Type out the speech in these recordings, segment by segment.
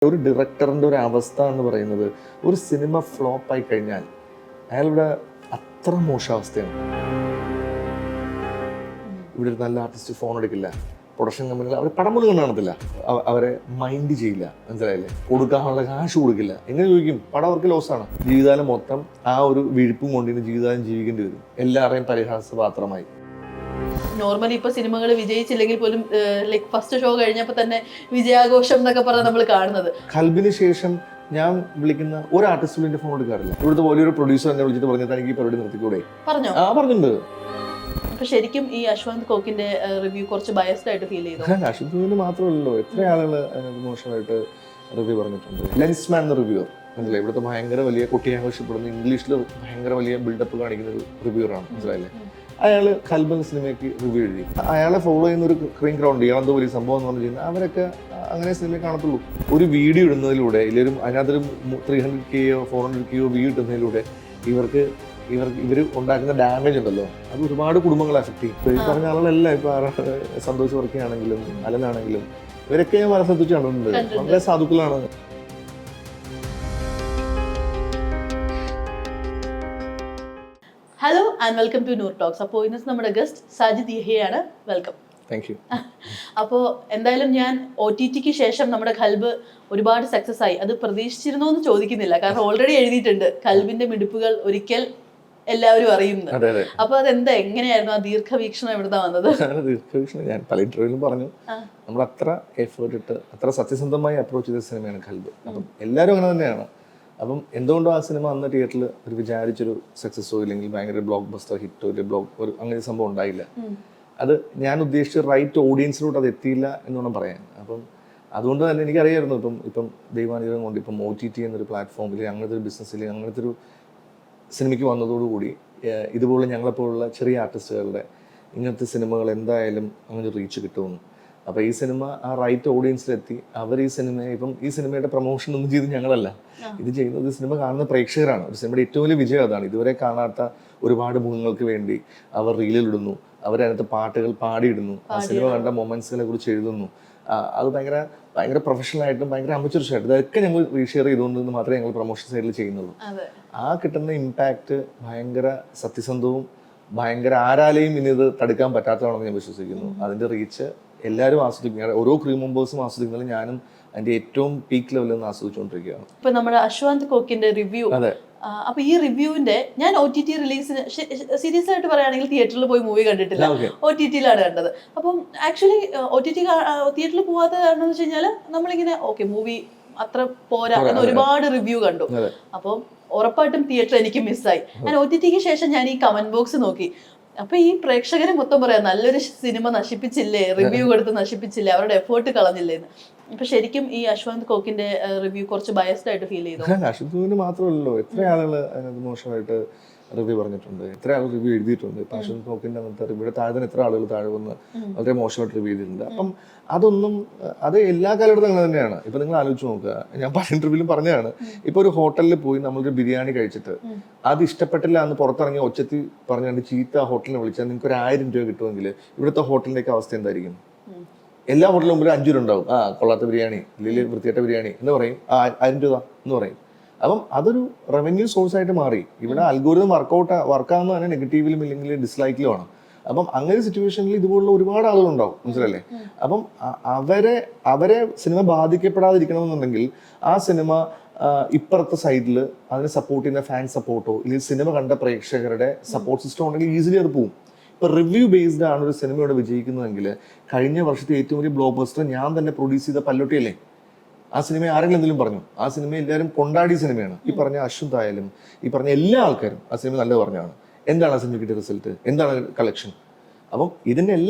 ഒരു ഡയറക്ടറിൻ്റെ ഒരു അവസ്ഥ എന്ന് പറയുന്നത് ഒരു സിനിമ ഫ്ലോപ്പായി കഴിഞ്ഞാൽ അയാളുടെ അത്ര മോശാവസ്ഥയാണ്. ഇവിടെ ഒരു നല്ല ആർട്ടിസ്റ്റ് ഫോൺ എടുക്കില്ല, പ്രൊഡക്ഷൻ കമ്പനികൾ അവർ പടം പോലും കാണത്തില്ല, അവരെ മൈൻഡ് ചെയ്യില്ല, മനസ്സിലായില്ലേ? കൊടുക്കാനുള്ള കാശ് കൊടുക്കില്ല. എങ്ങനെ ചോദിക്കും? പടം അവർക്ക് ലോസാണ്. ജീവിതകാലം മൊത്തം ആ ഒരു വിഴുപ്പും കൊണ്ടിന് ജീവിതകാലം ജീവിക്കേണ്ടി വരും. എല്ലാവരെയും പരിഹാസപാത്രമായി. നോർമലി ഇപ്പൊ സിനിമകൾ വിജയിച്ചില്ലെങ്കിൽ പോലും ലൈക് ഫസ്റ്റ് ഷോ കഴിഞ്ഞപ്പോൾ തന്നെ വിജയാഘോഷം എന്നൊക്കെ പറഞ്ഞാൽ നമ്മൾ കാണുന്നത്. ഖൽബിന് ശേഷം ഞാൻ വിളിക്കുന്ന ഒരു ആർട്ടിസ്റ്റും എന്റെ ഫോൺ എടുക്കാറില്ല. ഇവിടുത്തെ വലിയൊരു പ്രൊഡ്യൂസർ എന്നെ വിളിച്ചിട്ട് പറഞ്ഞിട്ട് എനിക്ക് ഈ പരിപാടി നിർത്തിക്കൂടെ പറഞ്ഞോ? പറഞ്ഞിട്ടുണ്ട്. അപ്പൊ ശരിക്കും ഈ അശ്വന്ത് കോക്കിന്റെ റിവ്യൂ കുറച്ച് ബയസ്ഡ് ആയിട്ട് ഫീൽ ചെയ്തു? അശ്വന്ത് കോക്കിന് മാത്രമല്ലല്ലോ, എത്ര ആളുകൾ അതിനകത്ത് മോശമായിട്ട് റിവ്യൂ പറഞ്ഞിട്ടുണ്ട്. ലെൻസ്മാൻ എന്ന റിവ്യൂർ മനസ്സിലായി, ഇവിടുത്തെ ഭയങ്കര വലിയ കുട്ടിയെ ആഘോഷപ്പെടുന്ന ഇംഗ്ലീഷിൽ ഭയങ്കര വലിയ ബിൽഡപ്പ് കാണിക്കുന്ന ഒരു റിവ്യൂറാണ്, മനസ്സിലായില്ലേ? അയാൾ ഖൽബ് സിനിമയ്ക്ക് റിവ്യൂ എഴുതി. അയാളെ ഫോളോ ചെയ്യുന്ന ഒരു ക്രീം ഗ്രൗണ്ട് ഇയാളെന്തോ വലിയ സംഭവം എന്ന് പറഞ്ഞു കഴിഞ്ഞാൽ അവരൊക്കെ അങ്ങനെ സിനിമയെ കാണത്തുള്ളൂ. ഒരു വീഡിയോ ഇടുന്നതിലൂടെ ഇല്ലൊരു അതിനകത്തൊരു 300K 400K വ്യൂ ഇടുന്നതിലൂടെ ഇവർ ഉണ്ടാക്കുന്ന ഡാമേജ് ഉണ്ടല്ലോ, അത് ഒരുപാട് കുടുംബങ്ങളെ അഫക്ട് ചെയ്യും. ഈ പറഞ്ഞ ആളുകളെല്ലാം ഇപ്പൊ സന്തോഷ് വർക്കിയാണെങ്കിലും അലനാണെങ്കിലും ഇവരൊക്കെ ഞാൻ വളരെ ശ്രദ്ധിച്ചു കണ്ടിട്ടുണ്ട്. വളരെ സാധുക്കളാണ്. Hello and welcome to Noor talks. അപ്പോൾ ഇന്നത്തെ നമ്മുടെ ഗസ്റ്റ് സാജിദ് യഹിയാണ്. വെൽക്കം. Thank you. അപ്പോൾ എന്തായാലും ഞാൻ OTTക്ക് ശേഷം നമ്മുടെ ഖൽബ് ഒരുപാട് സക്സസ് ആയി. അത് പ്രതീക്ഷിച്ചിരുന്നോ എന്ന് ചോദിക്കുന്നില്ല, കാരണം ഓൾറെഡി എഴുതിയിട്ടുണ്ട് ഖൽബിന്റെ മിടുപ്പുകൾ ഒരിക്കൽ എല്ലാവരും അറിയുന്നു. അപ്പൊ അതെന്താ, എങ്ങനെയായിരുന്നു ആ ദീർഘവീക്ഷണം എവിടുന്നാ വന്നത്? ദീർഘവീക്ഷണം ഞാൻ പല ഇന്റർവ്യൂവിലും പറഞ്ഞു, നമ്മൾ അത്ര എഫേർട്ട് ഇട്ട് അത്ര സത്യസന്ധമായി അപ്രോച്ച് ചെയ്ത സിനിമയാണ് ഖൽബ്. അപ്പം എല്ലാവരും അങ്ങനെ തന്നെയാണ്. അപ്പം എന്തുകൊണ്ടോ ആ സിനിമ അന്ന് തിയേറ്ററിൽ ഒരു വിചാരിച്ചൊരു സക്സസ്സോ ഇല്ലെങ്കിൽ ഭയങ്കര ബ്ലോക്ക് ബസ്റ്റർ ഹിറ്റോ ഒരു അങ്ങനെ സംഭവം ഉണ്ടായില്ല. അത് ഞാൻ ഉദ്ദേശിച്ച റൈറ്റ് ഓഡിയൻസിലോട്ട് അത് എത്തിയില്ല എന്ന് വേണം പറയാൻ. അപ്പം അതുകൊണ്ട് തന്നെ എനിക്കറിയായിരുന്നു ഇപ്പം ദൈവാനുഗ്രഹം കൊണ്ട് ഇപ്പം OTT എന്നൊരു പ്ലാറ്റ്ഫോമിൽ അങ്ങനത്തെ ഒരു ബിസിനസ്സിൽ അങ്ങനത്തെ ഒരു സിനിമയ്ക്ക് വന്നതോടുകൂടി ഇതുപോലെ ഞങ്ങളെപ്പോലുള്ള ചെറിയ ആർട്ടിസ്റ്റുകളുടെ ഇങ്ങനത്തെ സിനിമകൾ എന്തായാലും അങ്ങനെ റീച്ച് കിട്ടുമെന്ന്. അപ്പോൾ ഈ സിനിമ ആ റൈറ്റ് ഓഡിയൻസിലെത്തി. അവർ ഈ സിനിമയുടെ പ്രൊമോഷൻ ഒന്നും ചെയ്ത് ഞങ്ങളല്ല ഇത് ചെയ്യുന്നത്, സിനിമ കാണുന്ന പ്രേക്ഷകരാണ്. ഒരു സിനിമയുടെ ഏറ്റവും വലിയ വിജയം അതാണ്. ഇതുവരെ കാണാത്ത ഒരുപാട് മുഖങ്ങൾക്ക് വേണ്ടി അവർ റീലിലിടുന്നു, അവരതിനകത്ത് പാട്ടുകൾ പാടിയിടുന്നു, ആ സിനിമ കണ്ട മൊമെന്റ്സിനെ കുറിച്ച് എഴുതുന്നു. അത് ഭയങ്കര പ്രൊഫഷണൽ ആയിട്ടും ഭയങ്കര അമച്ചുറിഷായിട്ടും ഇതൊക്കെ ഞങ്ങൾ റീഷെയർ ചെയ്തുകൊണ്ടെന്ന് മാത്രമേ ഞങ്ങൾ പ്രൊമോഷൻ സൈഡിൽ ചെയ്യുന്നുള്ളൂ. ആ കിട്ടുന്ന ഇമ്പാക്റ്റ് ഭയങ്കര സത്യസന്ധവും ഭയങ്കര ആരാലെയും ഇനി ഇത് തടുക്കാൻ പറ്റാത്തതാണെന്ന് ഞാൻ വിശ്വസിക്കുന്നു. അതിന്റെ റീച്ച് എല്ലാവരും ആസ്വദിക്കുക, ഓരോ ക്രീം മെമ്പേഴ്സും ആസ്വദിക്കുന്നത് ഞാനും അതിന്റെ ഏറ്റവും പീക്ക് ലെവലിൽ നിന്ന് ആസ്വദിച്ചുകൊണ്ടിരിക്കുകയാണ്. ഇപ്പൊ നമ്മുടെ അശ്വന്ത് കോക്കിന്റെ റിവ്യൂ, അപ്പൊ ഈ റിവ്യൂവിന്റെ ഞാൻ OTT റിലീസിന് സീരിയസ് ആയിട്ട് പറയുകയാണെങ്കിൽ തിയേറ്ററിൽ പോയി മൂവി കണ്ടിട്ടില്ല, OTTയിലാണ് കണ്ടത്. അപ്പം ആക്ച്വലി OTT തിയേറ്ററിൽ പോവാത്ത കാരണം എന്ന് വെച്ച് കഴിഞ്ഞാൽ നമ്മളിങ്ങനെ ഓക്കെ മൂവി അത്ര പോരാ എന്ന് ഒരുപാട് റിവ്യൂ കണ്ടു. അപ്പം ഉറപ്പായിട്ടും തിയേറ്റർ എനിക്ക് മിസ്സായി. ഞാൻ OTTക്ക് ശേഷം ഞാൻ ഈ കമന്റ് ബോക്സ് നോക്കി. അപ്പൊ ഈ പ്രേക്ഷകരെ മൊത്തം പറയാം, നല്ലൊരു സിനിമ നശിപ്പിച്ചില്ലേ, റിവ്യൂ കൊടുത്ത് നശിപ്പിച്ചില്ലേ, അവരുടെ എഫേർട്ട് കളഞ്ഞില്ലേന്ന്. അപ്പൊ ശരിക്കും ഈ അശ്വന്ത് കോക്കിന്റെ റിവ്യൂ കുറച്ച് ബയസ്ഡ് ആയിട്ട് ഫീൽ ചെയ്തു? അശ്വന്ത് കോക്കിന് മാത്രമല്ലല്ലോ, എത്ര ആളുകൾ അതിനകത്ത് മോശമായിട്ട് റിവ്യൂ പറഞ്ഞിട്ടുണ്ട്, എത്ര ആളുകൾ റിവ്യൂ എഴുതിയിട്ടുണ്ട്. ഇപ്പൊ അശ്വന്ത് കോക്കിന്റെ അങ്ങനത്തെ റിവ്യൂടെ താഴെ തന്നെ എത്ര ആളുകൾ താഴെ വന്ന് വളരെ മോശമായിട്ട് റിവ്യൂ ചെയ്തിട്ടുണ്ട്. അപ്പം അത് എല്ലാ കാലഘട്ടത്തും അങ്ങനെ തന്നെയാണ്. ഇപ്പൊ നിങ്ങൾ ആലോചിച്ച് നോക്കുക, ഞാൻ പല ഇന്റർവ്യൂവിലും പറഞ്ഞതാണ്, ഇപ്പൊ ഒരു ഹോട്ടലിൽ പോയി നമ്മളൊരു ബിരിയാണി കഴിച്ചിട്ട് അത് ഇഷ്ടപ്പെട്ടില്ല എന്ന് പുറത്തിറങ്ങി ഒച്ചത്തി പറഞ്ഞുകൊണ്ട് ചീത്ത ഹോട്ടലിനെ വിളിച്ചാൽ നിങ്ങൾക്ക് ഒരു 1000 രൂപ കിട്ടുമെങ്കിൽ ഇവിടുത്തെ ഹോട്ടലിന്റെ അവസ്ഥ എന്തായിരിക്കും? എല്ലാ ഹോട്ടലിലും മുമ്പിൽ 5 രൂപ ഉണ്ടാവും. കൊള്ളാത്ത ബിരിയാണി ഇല്ലെങ്കിൽ വൃത്തിയായിട്ട ബിരിയാണി എന്ന് പറയും, 1000 രൂപ എന്ന് പറയും. അപ്പം അതൊരു റവന്യൂ സോഴ്സ് ആയിട്ട് മാറി. ഇവിടെ അൽഗോരിതം വർക്കാവുന്ന തന്നെ നെഗറ്റീവിലും ഇല്ലെങ്കിൽ ഡിസ്ലൈക്കിലുമാണ്. അപ്പം അങ്ങനെ ഒരു സിറ്റുവേഷനിൽ ഇതുപോലുള്ള ഒരുപാട് ആളുകളുണ്ടാവും, മനസ്സിലല്ലേ? അപ്പം അവരെ സിനിമ ബാധിക്കപ്പെടാതിരിക്കണമെന്നുണ്ടെങ്കിൽ ആ സിനിമ ഇപ്പുറത്തെ സൈഡിൽ അതിനെ സപ്പോർട്ട് ചെയ്യുന്ന ഫാൻ സപ്പോർട്ടോ ഇല്ലെങ്കിൽ സിനിമ കണ്ട പ്രേക്ഷകരുടെ സപ്പോർട്ട് സിസ്റ്റം ഉണ്ടെങ്കിൽ ഈസിലി അത് പോകും. ഇപ്പൊ റിവ്യൂ ബേസ്ഡ് ആണ് ഒരു സിനിമയോടെ വിജയിക്കുന്നതെങ്കിൽ കഴിഞ്ഞ വർഷത്തെ ഏറ്റവും വലിയ ബ്ലോക്ക് ബസ്റ്റർ ഞാൻ തന്നെ പ്രൊഡ്യൂസ് ചെയ്ത പല്ലോട്ടിയല്ലേ? ആ സിനിമ ആരെങ്കിലും എന്തെങ്കിലും പറഞ്ഞു? ആ സിനിമ എല്ലാവരും കൊണ്ടാടിയ സിനിമയാണ്. ഈ പറഞ്ഞ അശ്വന്ത് ആയാലും ഈ പറഞ്ഞ എല്ലാ ആൾക്കാരും ആ സിനിമ നല്ലത് പറഞ്ഞാണ്. എന്താണ് ആ സിനിമ കിട്ടിയ റിസൾട്ട്, എന്താണ് കളക്ഷൻ? അപ്പം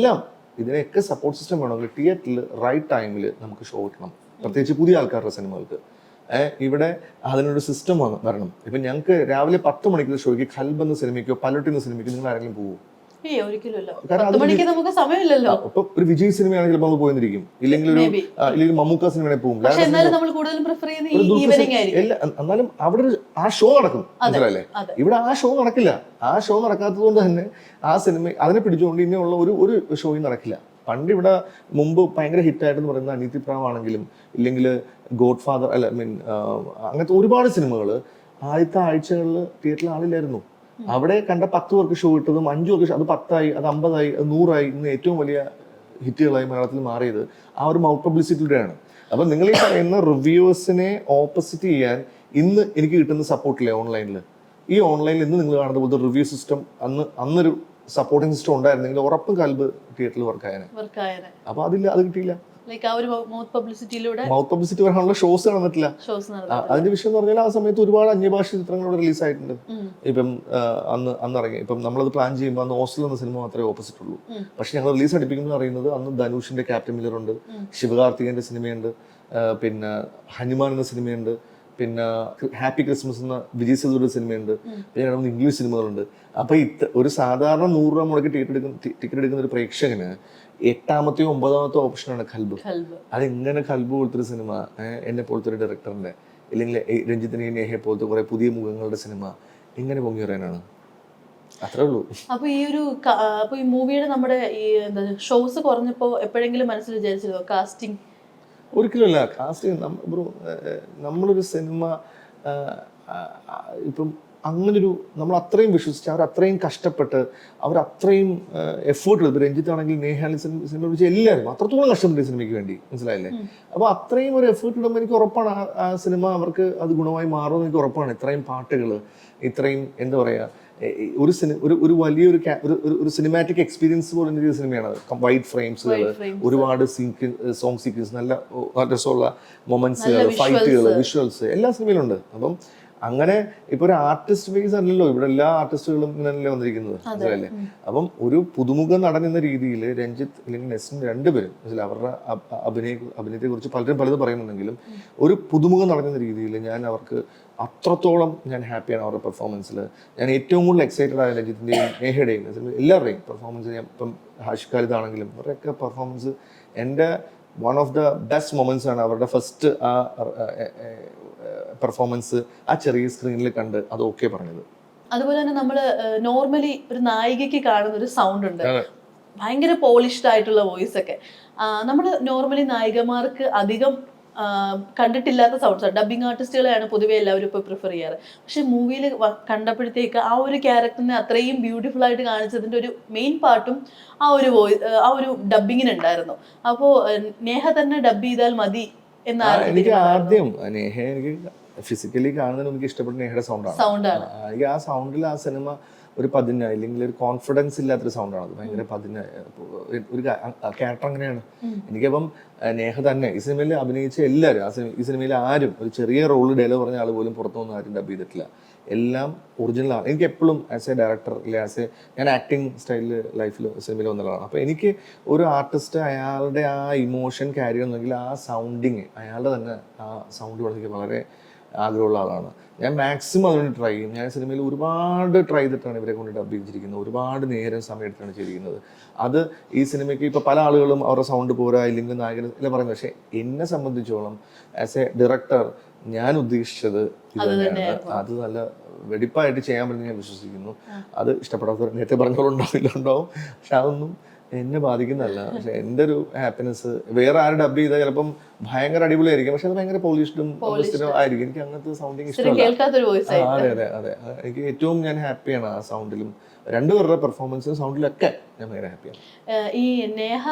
ഇതിനെയൊക്കെ സപ്പോർട്ട് സിസ്റ്റം വേണമെങ്കിൽ തിയേറ്ററിൽ റൈറ്റ് ടൈമിൽ നമുക്ക് ഷോ കിട്ടണം, പ്രത്യേകിച്ച് പുതിയ ആൾക്കാരുടെ സിനിമകൾക്ക്. ഇവിടെ അതിനൊരു സിസ്റ്റം വരണം. ഇപ്പം ഞങ്ങൾക്ക് രാവിലെ 10 മണിക്ക് ഷോയ്ക്ക് ഖൽബ് എന്ന സിനിമയ്ക്കോ പല്ലോട്ടി എന്ന സിനിമയ്ക്കോ നിങ്ങൾ ആരെങ്കിലും പോകുമോ? ഇപ്പൊ ഒരു വിജയ് സിനിമയാണെങ്കിൽ നമ്മൾ പോയിരിക്കും, ഇല്ലെങ്കിൽ മമ്മൂക്ക സിനിമയാണെങ്കിൽ പോകും. എന്നാലും അവിടെ ആ ഷോ നടക്കും, മനസ്സിലല്ലേ? ഇവിടെ ആ ഷോ നടക്കില്ല. ആ ഷോ നടക്കാത്തത് കൊണ്ട് തന്നെ ആ സിനിമ അതിനെ പിടിച്ചുകൊണ്ട് ഇനിയുള്ള ഒരു ഷോയും നടക്കില്ല. പണ്ട് ഇവിടെ മുമ്പ് ഭയങ്കര ഹിറ്റായിട്ടെന്ന് പറയുന്ന അനീതി പ്രാവ് ആണെങ്കിലും ഇല്ലെങ്കിൽ ഗോഡ് ഫാദർ അല്ല മീൻ അങ്ങനത്തെ ഒരുപാട് സിനിമകൾ ആദ്യത്തെ ആഴ്ചകളിൽ തിയേറ്ററിൽ ആളില്ലായിരുന്നു. അവിടെ കണ്ട 10 പേർക്ക് ഷോ ഇട്ടതും 5 പേർക്ക് ഷോ, അത് 10ആയി, അത് 50ആയി, അത് 100ആയി, ഇന്ന് ഏറ്റവും വലിയ ഹിറ്റുകളായി മലയാളത്തിൽ മാറിയത് ആ ഒരു മൗത്ത് പബ്ലിസിറ്റിയിലൂടെയാണ്. അപ്പം നിങ്ങൾ ഈ പറയുന്ന റിവ്യൂവേഴ്സിനെ ഓപ്പോസിറ്റ് ചെയ്യാൻ ഇന്ന് എനിക്ക് കിട്ടുന്ന സപ്പോർട്ടില്ലേ ഓൺലൈനിൽ, ഈ ഓൺലൈനിൽ ഇന്ന് നിങ്ങൾ കാണുന്ന പോലത്തെ റിവ്യൂ സിസ്റ്റം അന്നൊരു സപ്പോർട്ടിംഗ് സിസ്റ്റം ഉണ്ടായിരുന്നെങ്കിൽ ഉറപ്പും കൽബ് തിയേറ്ററിൽ വർക്കായനെ. അപ്പൊ അതില്ല, അത് കിട്ടിയില്ല. മൗത്ത് പബ്ലിസിറ്റി വരാനുള്ള ഷോസ് നടന്നിട്ടില്ല. അതിന്റെ വിഷയം എന്ന് പറഞ്ഞാൽ ആ സമയത്ത് ഒരുപാട് അന്യഭാഷ ചിത്രങ്ങൾ റിലീസ് ആയിട്ടുണ്ട്. ഇപ്പം അന്ന് ഇറങ്ങി, ഇപ്പം നമ്മളത് പ്ലാൻ ചെയ്യുമ്പോൾ അന്ന് ഹോസ്റ്റൽ എന്ന സിനിമ മാത്രമേ ഓപ്പോസിറ്റ് ഉള്ളൂ. പക്ഷെ ഞങ്ങൾ റിലീസ് അടുപ്പിക്കുന്നത് അറിയുന്നത് അന്ന് ധനുഷിന്റെ ക്യാപ്റ്റൻ മില്ലർ ഉണ്ട്, ശിവകാർത്തികന്റെ സിനിമയുണ്ട്, പിന്നെ ഹനുമാൻ എന്ന സിനിമയുണ്ട്, പിന്നെ ഹാപ്പി ക്രിസ്മസ് എന്ന വിജയ് സേതുവിന്റെ സിനിമയുണ്ട്, പിന്നെ ഇംഗ്ലീഷ് സിനിമകളുണ്ട്. അപ്പൊ ഒരു സാധാരണ 100 രൂപ മുടക്കി ടിക്കറ്റ് എടുക്കുന്ന ഒരു പ്രേക്ഷകന് 8ാമത്തെയോ 9ാമത്തെയോ ഓപ്ഷനാണ് ഖൽബ്. അതെങ്ങനെ ഖൽബ് പോലത്തെ ഒരു സിനിമ, എന്നെ പോലത്തെ ഒരു ഡയറക്ടറിന്റെ, അല്ലെങ്കിൽ രഞ്ജിത്തിനെ നേഹയെ പോലത്തെ കുറെ പുതിയ മുഖങ്ങളുടെ സിനിമ എങ്ങനെ പൊങ്ങി വരാനാണ്? അത്രേ ഉള്ളൂ. അപ്പൊ ഈ മൂവിയുടെ നമ്മുടെ ഈ എന്താ ഷോസ് കുറഞ്ഞപ്പോ എപ്പോഴെങ്കിലും മനസ്സിൽ വിചാരിച്ചിരുന്നോ കാസ്റ്റിംഗ്? ഒരിക്കലുമല്ല. കാസ്റ്റിംഗ് നമ്മളൊരു സിനിമ ഇപ്പം അങ്ങനൊരു നമ്മൾ അത്രയും വിശ്വസിച്ച് അവരത്രയും കഷ്ടപ്പെട്ട് അവരത്രയും എഫേർട്ട് എടുത്ത്, രഞ്ജിത്ത് ആണെങ്കിൽ നേഹാലി സിനിമ വിളിച്ച് എല്ലാവരും അത്രത്തോളം കഷ്ടപ്പെട്ടു സിനിമയ്ക്ക് വേണ്ടി, മനസ്സിലായില്ലേ? അപ്പോൾ അത്രയും ഒരു എഫേർട്ട് ഇടുമ്പോൾ എനിക്ക് ഉറപ്പാണ് ആ സിനിമ അവർക്ക് അത് ഗുണമായി മാറുമെന്ന് എനിക്ക് ഉറപ്പാണ്. ഇത്രയും പാട്ടുകൾ, ഇത്രയും എന്താ പറയുക, ഒരു വലിയൊരു ഒരു സിനിമാറ്റിക് എക്സ്പീരിയൻസ് പോലെ ഒരു സിനിമയാണ്. വൈഡ് ഫ്രെയിംസുകൾ, ഒരുപാട് സോങ് സീക്വൻസ്, നല്ല രസമുള്ള മൊമെന്റ്സുകൾ, ഫൈറ്റുകൾ, വിഷ്വൽസ് എല്ലാ സിനിമയിലുണ്ട്. അപ്പം അങ്ങനെ ഇപ്പൊ ഒരു ആർട്ടിസ്റ്റ് ബേസ് അല്ലല്ലോ ഇവിടെ, എല്ലാ ആർട്ടിസ്റ്റുകളും ഇങ്ങനെയല്ലേ വന്നിരിക്കുന്നത്, മനസ്സിലല്ലേ? അപ്പം ഒരു പുതുമുഖ നടൻ എന്ന രീതിയിൽ രഞ്ജിത്ത് അല്ലെങ്കിൽ നെസ്ലിൻ രണ്ടുപേരും അവരുടെ അഭിനയത്തെ കുറിച്ച് പലതും പറയുന്നുണ്ടെങ്കിലും ഒരു പുതുമുഖ നടൻ എന്ന രീതിയിൽ ഞാൻ അവർക്ക് അത്രത്തോളം ഞാൻ ഹാപ്പിയാണ് അവരുടെ പെർഫോമൻസിൽ. ഞാൻ ഏറ്റവും കൂടുതൽ എക്സൈറ്റഡ് ആയ രഞ്ജിത്തിൻ്റെയും നേഹയുടെയും എല്ലാവരുടെയും പെർഫോമൻസ്. ഞാൻ ഇപ്പം ഹാഷിഖ് ഖാലിദ് ആണെങ്കിലും അവരുടെയൊക്കെ പെർഫോമൻസ് എൻ്റെ one of the best moments ആണ്. അവരുടെ ഫസ്റ്റ് ആ പെർഫോമൻസ് ആ ചെറിയ സ്ക്രീനിൽ കണ്ട് അത് ഓക്കെ പറഞ്ഞത്. അതുപോലെ തന്നെ നമ്മള് നോർമലി ഒരു നായികയ്ക്ക് കാണുന്ന ഒരു സൗണ്ട് ഉണ്ട്, ഭയങ്കര പോളിഷ്ഡ് ആയിട്ടുള്ള വോയിസ് ഒക്കെ. നമ്മൾ നോർമലി നായികമാർക്ക് അധികം കണ്ടിട്ടില്ലാത്ത സൗണ്ട്സ് ആണ്. ഡബിങ് ആർട്ടിസ്റ്റുകളെയാണ് പൊതുവെ എല്ലാവരും ഇപ്പോൾ പ്രിഫർ ചെയ്യാറ്. പക്ഷെ മൂവിയിൽ കണ്ടപ്പോഴത്തേക്ക് ആ ഒരു ക്യാരക്ടറിനെ അത്രയും ബ്യൂട്ടിഫുൾ ആയിട്ട് കാണിച്ചതിൻ്റെ ഒരു മെയിൻ പാർട്ടും ആ ഒരു ഡബിങ്ങിന് ഉണ്ടായിരുന്നു. അപ്പോൾ നേഹ തന്നെ ഡബ് ചെയ്താൽ മതി എന്നാണ് എനിക്ക് ആദ്യം. നേഹ എനിക്ക് ഫിസിക്കലി കാണുന്നതിന് എനിക്ക് ഇഷ്ടപ്പെട്ട നേഹയുടെ സൗണ്ടാണ്. എനിക്ക് ആ സൗണ്ടിൽ ആ സിനിമ ഒരു പതിന, അല്ലെങ്കിൽ ഒരു കോൺഫിഡൻസ് ഇല്ലാത്തൊരു സൗണ്ടാണ്. അത് ഭയങ്കര പതിന ഒരു ക്യാരക്ടർ അങ്ങനെയാണ്. എനിക്കപ്പം നേഹ തന്നെ ഈ സിനിമയിൽ അഭിനയിച്ച എല്ലാവരും, ഈ സിനിമയിൽ ആരും ഒരു ചെറിയ റോള് ഡയലോഗ് പറഞ്ഞ ആൾ പോലും പുറത്തുനിന്ന് ആരും ഡബ് ചെയ്തിട്ടില്ല. എല്ലാം ഒറിജിനലാണ്. എനിക്ക് എപ്പോഴും ആസ് എ ഡയറക്ടർ അല്ലെങ്കിൽ ഞാൻ ആക്ടിങ് സ്റ്റൈലിൽ ലൈഫിൽ സിനിമയിൽ വന്നതാണ്. അപ്പോൾ എനിക്ക് ഒരു ആർട്ടിസ്റ്റ് അയാളുടെ ആ ഇമോഷൻ ക്യാരി ചെയ്യുന്നെങ്കിൽ ആ സൗണ്ടിങ്, അയാളുടെ തന്നെ ആ സൗണ്ട് പഠിക്കാൻ വളരെ ആഗ്രഹമുള്ള ആളാണ് ഞാൻ. മാക്സിമം അതുകൊണ്ട് ട്രൈ ചെയ്യും. ഞാൻ സിനിമയിൽ ഒരുപാട് ട്രൈ ചെയ്തിട്ടാണ് ഇവരെ കൊണ്ട് ഡബ് ചെയ്തിരിക്കുന്നത്. ഒരുപാട് നേരം സമയം എടുത്താണ് ചെയ്തിരിക്കുന്നത്. അത് ഈ സിനിമയ്ക്ക് ഇപ്പോൾ പല ആളുകളും അവരുടെ സൗണ്ട് പോരാ, ഇല്ലെങ്കിൽ നായകൻ എല്ലാം പറയുന്നത്. പക്ഷേ എന്നെ സംബന്ധിച്ചോളം ആസ് എ ഡയറക്ടർ ഞാൻ ഉദ്ദേശിച്ചത് ഇത് തന്നെയാണ്. അത് നല്ല വെടിപ്പായിട്ട് ചെയ്യാൻ പറ്റുന്ന ഞാൻ വിശ്വസിക്കുന്നു. അത് ഇഷ്ടപ്പെടാത്തവർ നേരത്തെ പറഞ്ഞോളുണ്ടാവും, പക്ഷെ അതൊന്നും എന്നെ ബാധിക്കുന്നതല്ല. പക്ഷെ എൻ്റെ ഒരു ഹാപ്പിനെസ് വേറെ ആരും ഡബ് ചെയ്താൽ ചിലപ്പം ഭയങ്കര അടിപൊളിയായിരിക്കും, പക്ഷെ അത് ഭയങ്കര പോളിഷ്ഡും ആയിരിക്കും. എനിക്ക് അങ്ങനത്തെ സൗണ്ടിങ് ഇഷ്ടമല്ല. അതെ എനിക്ക് ഏറ്റവും ഞാൻ ഹാപ്പിയാണ് ആ സൗണ്ടിലും, രണ്ടുപേരുടെ പെർഫോമൻസും സൗണ്ടിലൊക്കെ ഞാൻ ഭയങ്കര ഹാപ്പിയാണ്. ഈ നേഹ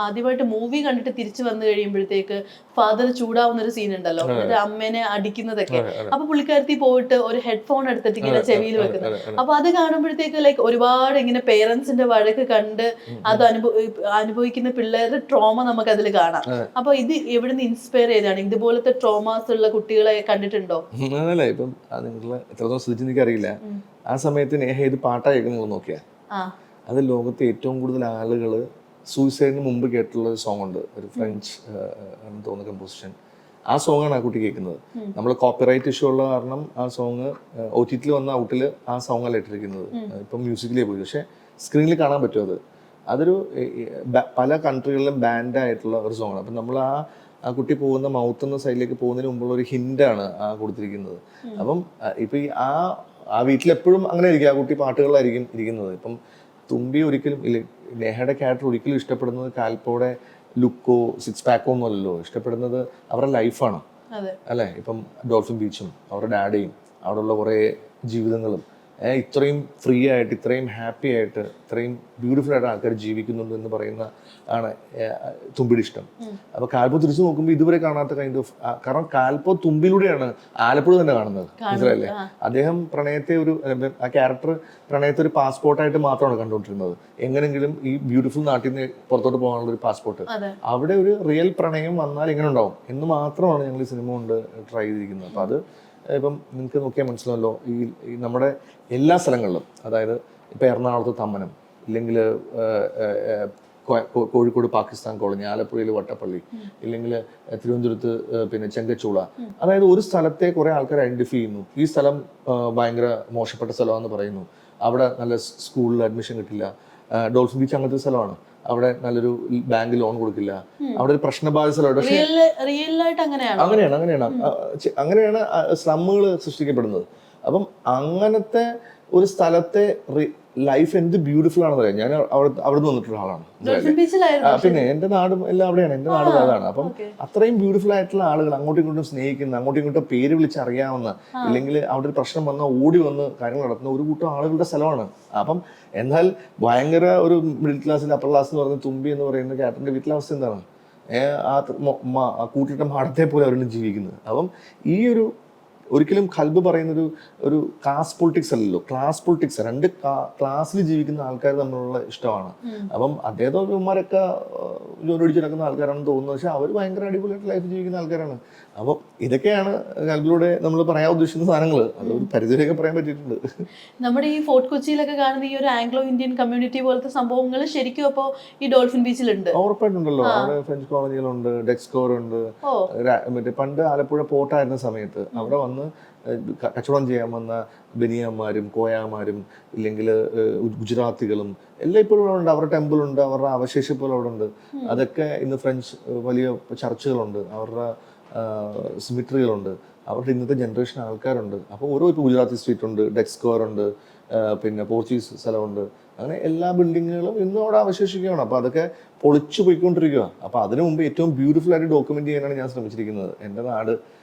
ആദ്യമായിട്ട് മൂവി കണ്ടിട്ട് തിരിച്ചു വന്നു കഴിയുമ്പോഴത്തേക്ക് ഫാദർ ചൂടാവുന്ന ഒരു സീൻ ഉണ്ടല്ലോ, അമ്മേനെ അടിക്കുന്നതൊക്കെ. അപ്പൊ പുള്ളിക്കാരത്തി പോയിട്ട് ഒരു ഹെഡ്ഫോൺ എടുത്തിട്ട് ഇങ്ങനെ ചെവിയിൽ വെക്കുന്നത്. അപ്പൊ അത് കാണുമ്പോഴത്തേക്ക് ലൈക്ക് ഒരുപാട് ഇങ്ങനെ പേരൻസിന്റെ വഴക്ക് കണ്ട് അത് അനുഭവിക്കുന്ന പിള്ളേരുടെ ട്രോമ നമുക്ക് അതിൽ കാണാം. അപ്പൊ ഇത് എവിടുന്ന് ഇൻസ്പയർ ചെയ്താണ്? ഇതുപോലത്തെ ട്രോമാസ് ഉള്ള കുട്ടികളെ കണ്ടിട്ടുണ്ടോ? അതല്ല, ഇപ്പം നിങ്ങള് എത്രത്തോളം ശ്രദ്ധിച്ചെന്ന് എനിക്കറിയില്ല. ആ സമയത്ത് നേഹ ഇത് പാട്ടാ കേൾക്കുന്നത് നോക്കിയാ, അത് ലോകത്തെ ഏറ്റവും കൂടുതൽ ആളുകൾ സൂയിസൈഡിന് മുമ്പ് കേട്ടുള്ള ഒരു സോങ് ഉണ്ട്, ഒരു ഫ്രഞ്ച് തോന്നുന്ന കമ്പോസിഷൻ. ആ സോങ്ങാണ് ആ കുട്ടി കേൾക്കുന്നത്. നമ്മൾ കോപ്പിറൈറ്റ് ഇഷ്യൂ ഉള്ള കാരണം ആ സോങ് OTT വന്ന ഔട്ടിൽ ആ സോങ് അല്ല ഇട്ടിരിക്കുന്നത്, ഇപ്പം മ്യൂസിക്കിലേ പോയി. പക്ഷെ സ്ക്രീനിൽ കാണാൻ പറ്റും. അതൊരു പല കൺട്രികളിലും ബാൻഡ് ആയിട്ടുള്ള ഒരു സോങ്ങാണ്. അപ്പം നമ്മൾ ആ കുട്ടി പോകുന്ന മൗത്ത് എന്ന സൈഡിലേക്ക് പോകുന്നതിന് മുമ്പുള്ള ഒരു ഹിന്റാണ് ആ കൊടുത്തിരിക്കുന്നത്. അപ്പം ഇപ്പം ആ വീട്ടിലെപ്പോഴും അങ്ങനെ ഇരിക്കും, ആ കുട്ടി പാട്ടുകളായിരിക്കും ഇരിക്കുന്നത്. ഇപ്പം തുമ്പി ഒരിക്കലും നേഹയുടെ ക്യാരക്ടർ ഒരിക്കലും ഇഷ്ടപ്പെടുന്നത് കാൽപ്പോടെ ലുക്കോ സിക്സ് പാക്കോ ഒന്നുമല്ലല്ലോ, ഇഷ്ടപ്പെടുന്നത് അവരുടെ ലൈഫാണ് അല്ലേ. ഇപ്പം ഡോൾഫിൻ ബീച്ചും അവരുടെ ഡാഡിയും അവിടെയുള്ള കുറേ ജീവിതങ്ങളും ഇത്രയും ഫ്രീ ആയിട്ട് ഇത്രയും ഹാപ്പി ആയിട്ട് ഇത്രയും ബ്യൂട്ടിഫുൾ ആയിട്ട് ആൾക്കാർ ജീവിക്കുന്നുണ്ട് എന്ന് പറയുന്ന ആണ് തുമ്പിയുടെ ഇഷ്ടം. അപ്പൊ കാൽപ്പോ തിരിച്ചു നോക്കുമ്പോൾ ഇതുവരെ കാണാത്ത കൈൻഡ് ഓഫ്, കാരണം കാൽപ്പോ തുമ്പിലൂടെയാണ് ആലപ്പുഴ തന്നെ കാണുന്നത്, മനസ്സിലല്ലേ. അദ്ദേഹം പ്രണയത്തെ ആ ക്യാരക്ടർ പ്രണയത്തെ ഒരു പാസ്പോർട്ടായിട്ട് മാത്രമാണ് കണ്ടുകൊണ്ടിരുന്നത്. എങ്ങനെങ്കിലും ഈ ബ്യൂട്ടിഫുൾ നാട്ടിൽ നിന്ന് പുറത്തോട്ട് പോകാനുള്ള ഒരു പാസ്പോർട്ട്, അവിടെ ഒരു റിയൽ പ്രണയം വന്നാൽ എങ്ങനെ ഉണ്ടാവും എന്ന് മാത്രമാണ് ഞങ്ങൾ ഈ സിനിമ കൊണ്ട് ട്രൈ ചെയ്തിരിക്കുന്നത്. അപ്പൊ അത് ഇപ്പം നിങ്ങൾക്ക് നോക്കിയാൽ മനസ്സിലാമല്ലോ, ഈ നമ്മുടെ എല്ലാ സ്ഥലങ്ങളിലും, അതായത് ഇപ്പം എറണാകുളത്ത് തമ്മനം, ഇല്ലെങ്കിൽ കോഴിക്കോട് പാകിസ്ഥാൻ കോളനി, ആലപ്പുഴയിൽ വട്ടപ്പള്ളി, ഇല്ലെങ്കിൽ തിരുവനന്തപുരത്ത് പിന്നെ ചെങ്കച്ചൂള, അതായത് ഒരു സ്ഥലത്തെ കുറെ ആൾക്കാർ ഐഡന്റിഫൈ ചെയ്യുന്നു. ഈ സ്ഥലം ഭയങ്കര മോശപ്പെട്ട സ്ഥലമാണെന്ന് പറയുന്നു, അവിടെ നല്ല സ്കൂളിൽ അഡ്മിഷൻ കിട്ടില്ല. ഡോൾഫിൻ ബീച്ച് അങ്ങനത്തെ സ്ഥലമാണ്, അവിടെ നല്ലൊരു ബാങ്ക് ലോൺ കൊടുക്കില്ല, അവിടെ ഒരു പ്രശ്നബാധിത സ്ഥലമാണ്. പക്ഷേ അങ്ങനെയാണ് സ്ലമ്മുകൾ സൃഷ്ടിക്കപ്പെടുന്നത്. അപ്പം അങ്ങനത്തെ ഒരു സ്ഥലത്തെ ലൈഫ് എന്ത് ബ്യൂട്ടിഫുൾ ആണെന്ന് പറയാം. ഞാൻ അവിടെ നിന്ന് വന്നിട്ടുള്ള ആളാണ്, പിന്നെ എന്റെ നാടും എല്ലാം അവിടെയാണ്, എന്റെ നാടും അതാണ്. അപ്പം അത്രയും ബ്യൂട്ടിഫുൾ ആയിട്ടുള്ള ആളുകൾ, അങ്ങോട്ടും ഇങ്ങോട്ടും സ്നേഹിക്കുന്ന, അങ്ങോട്ടും ഇങ്ങോട്ടും പേര് വിളിച്ചറിയാവുന്ന, ഇല്ലെങ്കിൽ അവിടെ ഒരു പ്രശ്നം വന്നാൽ ഓടി വന്ന് കാര്യങ്ങൾ നടത്തുന്ന ഒരു കൂട്ടം ആളുകളുടെ സ്ഥലമാണ്. അപ്പം എന്നാൽ ഭയങ്കര ഒരു മിഡിൽ ക്ലാസ്സിൽ അപ്പർ ക്ലാസ് എന്ന് പറയുന്ന തുമ്പി എന്ന് പറയുന്ന ക്യാരക്ടറിന്റെ വീട്ടിലെ അവസ്ഥ എന്താണ്? ആ കൂട്ടിട്ട മാടത്തെ പോലെ അവരുടെ ജീവിക്കുന്നത്. അപ്പം ഈ ഒരിക്കലും ഖൽബ് പറയുന്നൊരു കാസ്റ്റ് പൊളിറ്റിക്സ് അല്ലല്ലോ, ക്ലാസ് പൊളിറ്റിക്സ്. രണ്ട് ക്ലാസ്സിൽ ജീവിക്കുന്ന ആൾക്കാർ തമ്മിലുള്ള ഇഷ്ടമാണ്. അപ്പം അദ്ദേഹത്തോമാരൊക്കെ ജോലി അടിച്ച് നടക്കുന്ന ആൾക്കാരാണെന്ന് തോന്നുന്നത്, പക്ഷെ അവർ ഭയങ്കര അടിപൊളിയായിട്ട് ലൈഫ് ജീവിക്കുന്ന ആൾക്കാരാണ്. അപ്പം ഇതൊക്കെയാണ് ഖൽബിലൂടെ നമ്മൾ പറയാൻ ഉദ്ദേശിക്കുന്ന സാധനങ്ങൾ. അത് ഒരു പരിധിയിലൊക്കെ പറയാൻ പറ്റിയിട്ടുണ്ട്. നമ്മുടെ ഈ ഫോർട്ട് കൊച്ചിയിലൊക്കെ കാണുന്ന ഈ ഒരു ആംഗ്ലോ ഇന്ത്യൻ കമ്മ്യൂണിറ്റി പോലത്തെ സംഭവങ്ങൾ ശരിക്കും അപ്പോൾ ഈ ഡോൾഫിൻ ബീച്ചിലുണ്ട്? ഉറപ്പായിട്ടുണ്ടല്ലോ. അവിടെ ഫ്രഞ്ച് കോളനികളുണ്ട്, ഡെക്സ്കോർ ഉണ്ട്. മറ്റേ പണ്ട് ആലപ്പുഴ പോർട്ടായിരുന്ന സമയത്ത് അവിടെ വന്ന് കച്ചവടം ചെയ്യാൻ വന്ന ബനിയന്മാരും കോയാമാരും ഇല്ലെങ്കിൽ ഗുജറാത്തികളും എല്ലാം ഇപ്പോഴും അവിടെ ഉണ്ട്. അവരുടെ ടെമ്പിൾ ഉണ്ട്, അവരുടെ അവശേഷിപ്പുകൾ അവിടെ ഉണ്ട്. അതൊക്കെ ഇന്ന് ഫ്രഞ്ച് വലിയ ചർച്ചുകളുണ്ട്, അവരുടെ സിമിട്രികളുണ്ട്, അവരുടെ ഇന്നത്തെ ജനറേഷൻ ആൾക്കാരുണ്ട്. അപ്പോൾ ഓരോ ഇപ്പോൾ ഗുജറാത്തി സ്ട്രീറ്റ് ഉണ്ട്, ഡെക്സ്കോർ ഉണ്ട്, പിന്നെ പോർച്ചുഗീസ് സ്ഥലമുണ്ട്. അങ്ങനെ എല്ലാ ബിൽഡിങ്ങുകളും ഇന്നും അവിടെ അവശേഷിക്കുകയാണ്. അപ്പോൾ അതൊക്കെ പൊളിച്ചു പോയിക്കൊണ്ടിരിക്കുക. അപ്പോൾ അതിനു മുമ്പ് ഏറ്റവും ബ്യൂട്ടിഫുൾ ആയിട്ട് ഡോക്യുമെന്റ് ചെയ്യാനാണ് ഞാൻ ശ്രമിച്ചിരിക്കുന്നത്. എൻ്റെ നാട്,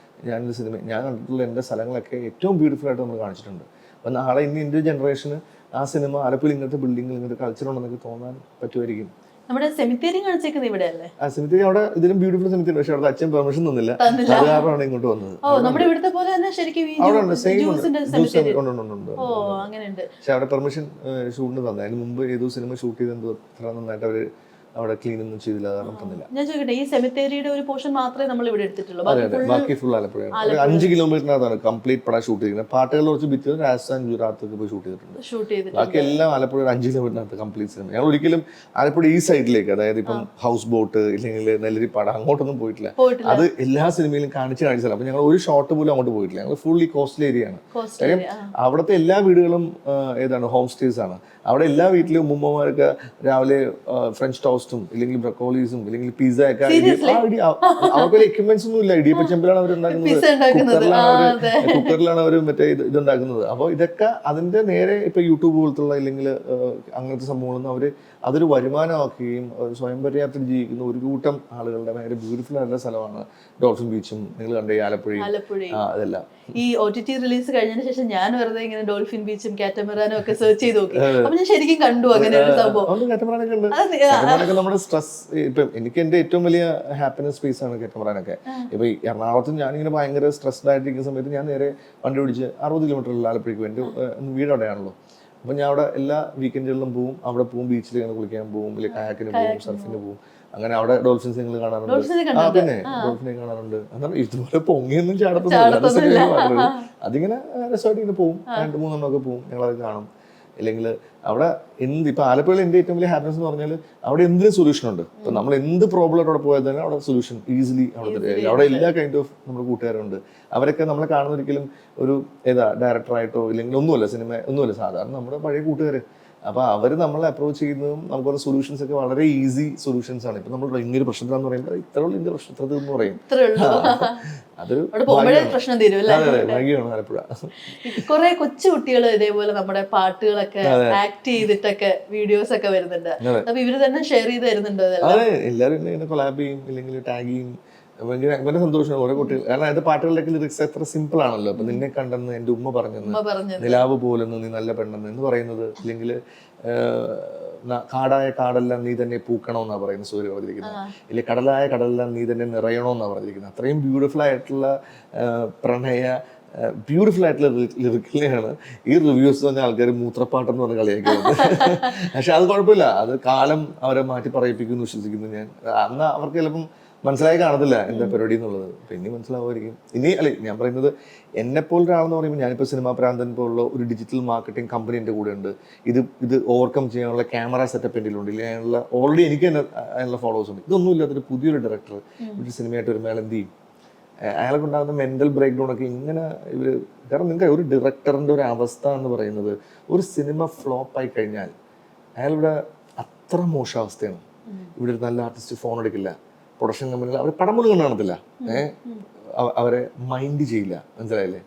ഞാനൊരു സിനിമ, ഞാൻ കണ്ടിട്ടുള്ള എൻ്റെ സ്ഥലങ്ങളൊക്കെ ഏറ്റവും ബ്യൂട്ടിഫുൾ ആയിട്ട് നമ്മൾ കാണിച്ചിട്ടുണ്ട്. അപ്പം നാളെ ഇനി എൻ്റെ ജനറേഷന് ആ സിനിമ ആലപ്പുഴയിൽ ഇങ്ങനത്തെ ബിൽഡിങ്ങിൽ ഇങ്ങനത്തെ കൾച്ചർ ഉണ്ടെന്നൊക്കെ തോന്നാൻ പറ്റുമായിരിക്കും. നമ്മുടെ സെമിത്തേരി കാണിച്ചേക്കുന്നത് ഇവിടെ അല്ലേ? ആ സെമിത്തേരി അവിടെ ഇതിലും ബ്യൂട്ടിഫുൾ സെമിത്തേരി, പക്ഷെ അവിടെ അച്ഛൻ പെർമിഷൻ തന്നില്ല, അത് കാരണമാണ് ഇങ്ങോട്ട് വന്നത്. നമ്മുടെ ഇവിടുത്തെ പോലെ തന്നെ ശരിക്കും പക്ഷെ അവിടെ പെർമിഷൻ ഷൂട്ടിന് തന്നെ. അതിന് മുമ്പ് ഏതോ സിനിമ ഷൂട്ട് ചെയ്തെന്തോ അത്ര നന്നായിട്ട് അവര് അവിടെ ക്ലീൻ ഒന്നും ചെയ്തില്ല, കാരണം തന്നില്ല. ഞാൻ ചോദിക്കട്ടെ, ഈ സെമിത്തേരിയുടെ ഒരു പോർഷൻ മാത്രമേ നമ്മൾ ഇവിടെ എടുത്തിട്ടുള്ളൂ? ബാക്കി ഫുൾ ആലപ്പുഴയാണ്. 5 കിലോമീറ്ററിനകത്താണ് കംപ്ലീറ്റ് പടം ഷൂട്ട് ചെയ്തിരിക്കുന്നത്. പാട്ടുകൾ കുറച്ച് ഭിത്തി രാജസ്ഥാൻ ഗുജറാത്തൊക്കെ പോയി ഷൂട്ട് ചെയ്തിട്ടുണ്ട്. ബാക്കി എല്ലാം ആലപ്പുഴ 5 കിലോമീറ്ററിനകത്ത് കംപ്ലീറ്റ് സിനിമ. ഞങ്ങൾ ഒരിക്കലും ആലപ്പുഴ ഈ സൈഡിലേക്ക്, അതായത് ഇപ്പം ഹൗസ് ബോട്ട് ഇല്ലെങ്കിൽ നെല്ലരിപ്പാട അങ്ങോട്ടൊന്നും പോയിട്ടില്ല. അത് എല്ലാ സിനിമയിലും കാണിച്ചാൽ അപ്പൊ ഞങ്ങൾ ഒരു ഷോട്ട് പോലും അങ്ങോട്ട് പോയിട്ടില്ല. ഞങ്ങൾ ഫുൾ ഈ കോസ്റ്റൽ ഏരിയ ആണ്. കാര്യം അവിടുത്തെ എല്ലാ വീടുകളും ഏതാണ് ഹോം സ്റ്റേസ് ആണ്. അവിടെ എല്ലാ വീട്ടിലും ഉമ്മമാരൊക്കെ രാവിലെ ഫ്രഞ്ച് ടോസ്റ്റും ഇല്ലെങ്കിൽ ബ്രക്കോളീസും ഇല്ലെങ്കിൽ പിസ്സ ഒക്കെ, അവർക്ക് എക്യുപ്മെന്റ്സ് ഒന്നും ഇല്ല. ഇടിയപ്പച്ചെമ്പിലാണ് അവർ ഉണ്ടാക്കുന്നത്, കുക്കറിലാണ് അവർ മറ്റേ ഇതുണ്ടാക്കുന്നത്. അപ്പോൾ ഇതൊക്കെ അതിന്റെ നേരെ ഇപ്പൊ യൂട്യൂബ് പോലത്തുള്ള ഇല്ലെങ്കിൽ അങ്ങനത്തെ സംഭവങ്ങളൊന്നും അവര് അതൊരു വരുമാനമാക്കുകയും സ്വയം പര്യാപ്തം ജീവിക്കുന്ന ഒരു കൂട്ടം ആളുകളുടെ ഭയങ്കര ബ്യൂട്ടിഫുൾ ആയിട്ടുള്ള സ്ഥലമാണ് ഡോൾഫിൻ ബീച്ചും നിങ്ങൾ കണ്ട ആലപ്പുഴയും. അതെല്ലാം ഈ OTT റിലീസ് കഴിഞ്ഞതിന് ശേഷം ഞാൻ വെറുതെ ഇങ്ങനെ ഡോൾഫിൻ ബീച്ചും കാറ്റമറാനും ഒക്കെ സെർച്ച് ചെയ്ത് നോക്കി. അപ്പൊ ഞാൻ ശരിക്കും കണ്ടു അങ്ങനെ ഒരു സംഭവം. കാറ്റമറാനൊക്കെ ഉണ്ട്. നമ്മുടെ സ്ട്രെസ്, ഇപ്പം എനിക്ക് എന്റെ ഏറ്റവും വലിയ ഹാപ്പിനെസ് സ്പേസ് ആണ് കാറ്റമറാനൊക്കെ. ഇപ്പൊ എറണാകുളത്ത് ഞാനിങ്ങനെ ഭയങ്കര സ്ട്രെസ്ഡ് ആയിട്ടിരിക്കുന്ന സമയത്ത് ഞാൻ നേരെ വണ്ടി പിടിച്ച് 60 കിലോമീറ്റർ ആലപ്പുഴയ്ക്ക് എന്റെ വീട് അവിടെയാണല്ലോ. അപ്പൊ ഞാൻ അവിടെ എല്ലാ വീക്കെൻഡുകളിലും പോവും, അവിടെ പോവും, ബീച്ചിൽ ഇങ്ങനെ കുളിക്കാൻ പോവും, അല്ലെങ്കിൽ കയാക്കിന് പോവും, സർഫിന് പോവും. അങ്ങനെ അവിടെ ഡോൾഫിൻസ് നിങ്ങൾ കാണാറുണ്ട്. പിന്നെ ഡോൾഫിനെ കാണാറുണ്ട്. അതാണ് ഇതുപോലെ പൊങ്ങിയൊന്നും ചാടത്തൊന്നുമില്ല. അതിങ്ങനെ രസമായിട്ട് ഇങ്ങനെ പോവും, 2-3 ഒക്കെ പോവും, ഞങ്ങളത് കാണും. ഇല്ലെങ്കിൽ അവിടെ ഇപ്പൊ ആലപ്പുഴയിൽ എൻ്റെ ഏറ്റവും വലിയ ഹാപ്പിനെസ് എന്ന് പറഞ്ഞാൽ അവിടെ എന്തിനും സൊല്യൂഷൻ ഉണ്ട്. ഇപ്പൊ നമ്മൾ എന്ത് പ്രോബ്ലം അവിടെ പോയാൽ തന്നെ അവിടെ സൊല്യൂഷൻ ഈസിലി അവിടെ എല്ലാ കൈൻഡ് ഓഫ് നമ്മുടെ കൂട്ടുകാരുണ്ട്. അവരൊക്കെ നമ്മളെ കാണുന്ന ഒരിക്കലും ഒരു ഡയറക്ടറായിട്ടോ ഇല്ലെങ്കിൽ ഒന്നുമല്ല, സിനിമ ഒന്നുമല്ല, സാധാരണ നമ്മുടെ പഴയ കൂട്ടുകാർ. അപ്പൊ അവര് നമ്മളെ അപ്രോച്ച് ചെയ്യുന്നതും നമുക്ക് സൊല്യൂഷൻസ് ഒക്കെ വളരെ ഈസി സൊല്യൂഷൻസ് ആണ്. ഇപ്പൊ നമ്മൾ ഇങ്ങനെ പ്രശ്നത്തിലാന്ന് പറയുമ്പോൾ ഇത്രയുള്ള ഇന്ത്യ പ്രശ്നത്തിൽ എന്ന് പറയും. അതൊരു പ്രശ്നം തീരും. ഭാഗ്യമാണ് ആലപ്പുഴ. കുറെ കൊച്ചു കുട്ടികൾ ഇതേപോലെ നമ്മുടെ പാട്ടുകളൊക്കെ ആക്ട് ചെയ്തിട്ടൊക്കെ വീഡിയോസ് ഒക്കെ വരുന്നുണ്ട്. അപ്പൊ ഇവര് തന്നെ ഷെയർ ചെയ്ത് തരുന്നുണ്ടോ? അതെ, എല്ലാവരും ഇങ്ങനെ കൊളാബ് ചെയ്യും, ഇല്ലെങ്കിൽ ടാഗ് ചെയ്യും. ഭയങ്കര സന്തോഷമാണ് ഓരോ കുട്ടികൾ. കാരണം അത് പാട്ടുകളിലേക്ക് ലിറിക്സ് എത്ര സിമ്പിൾ ആണല്ലോ. അപ്പൊ നിന്നെ കണ്ടെന്ന് എന്റെ ഉമ്മ പറഞ്ഞെന്ന്, നിലാവ് പോലെന്ന്, നീ നല്ല പെണ്ണെന്ന് എന്ന് പറയുന്നത്, ഇല്ലെങ്കിൽ കാടായ കാടെല്ലാം നീ തന്നെ പൂക്കണമെന്നാണ് പറയുന്നത് സൂര്യ പറഞ്ഞിരിക്കുന്നത്, ഇല്ലെങ്കിൽ കടലായ കടലെല്ലാം നീ തന്നെ നിറയണമെന്നാണ് പറഞ്ഞിരിക്കുന്നത്. അത്രയും ബ്യൂട്ടിഫുൾ ആയിട്ടുള്ള ബ്യൂട്ടിഫുൾ ആയിട്ടുള്ള ലിറിക്കിനെയാണ് ഈ റിവ്യൂസ് പറഞ്ഞ ആൾക്കാർ മൂത്രപ്പാട്ടെന്ന് പറഞ്ഞ് കളിയാക്കിയത്. പക്ഷെ അത് കുഴപ്പമില്ല, അത് കാലം അവരെ മാറ്റി പറയിപ്പിക്കുമെന്ന് വിശ്വസിക്കുന്നു ഞാൻ. അന്ന് അവർക്ക് ചിലപ്പം മനസ്സിലായി കാണത്തില്ല എന്താ പരിപാടി എന്നുള്ളത്. പിന്നെ മനസ്സിലാവുമായിരിക്കും ഇനി. അല്ലെ, ഞാൻ പറയുന്നത് എന്നെപ്പോലൊരാളെന്ന് പറയുമ്പോൾ, ഞാനിപ്പോൾ സിനിമാ പ്രാന്തൻ പോലുള്ള ഒരു ഡിജിറ്റൽ മാർക്കറ്റിംഗ് കമ്പനി എൻ്റെ കൂടെ ഉണ്ട്. ഇത് ഓവർകം ചെയ്യാനുള്ള ക്യാമറ സെറ്റപ്പ് എൻ്റെ ഉണ്ട്, ഇല്ലെങ്കിൽ അതിനുള്ള ഓൾറെഡി എനിക്ക് തന്നെ അതിനുള്ള ഫോളോവേഴ്സ് ഉണ്ട്. ഇതൊന്നും ഇല്ലാത്തൊരു പുതിയൊരു ഡയറക്ടർ ഒരു സിനിമയായിട്ട് വരുമ്പോൾ അയാൾ എന്ത് ചെയ്യും? അയാൾക്ക് ഉണ്ടാകുന്ന മെൻ്റൽ ബ്രേക്ക് ഡൗൺ ഒക്കെ ഇങ്ങനെ ഇവർ. കാരണം നിങ്ങൾക്ക് ഒരു ഡയറക്ടറിൻ്റെ ഒരു അവസ്ഥ എന്ന് പറയുന്നത്, ഒരു സിനിമ ഫ്ലോപ്പായി കഴിഞ്ഞാൽ അയാളിവിടെ അത്ര മോശാവസ്ഥയാണ്. ഇവിടെ ഒരു നല്ല ആർട്ടിസ്റ്റ് ഫോൺ എടുക്കില്ല, പ്രൊഡക്ഷൻ കമ്പനികൾ അവർ പടം പോലും കാണത്തില്ല, അവരെ മൈൻഡ് ചെയ്യില്ല, മനസ്സിലായില്ലേ?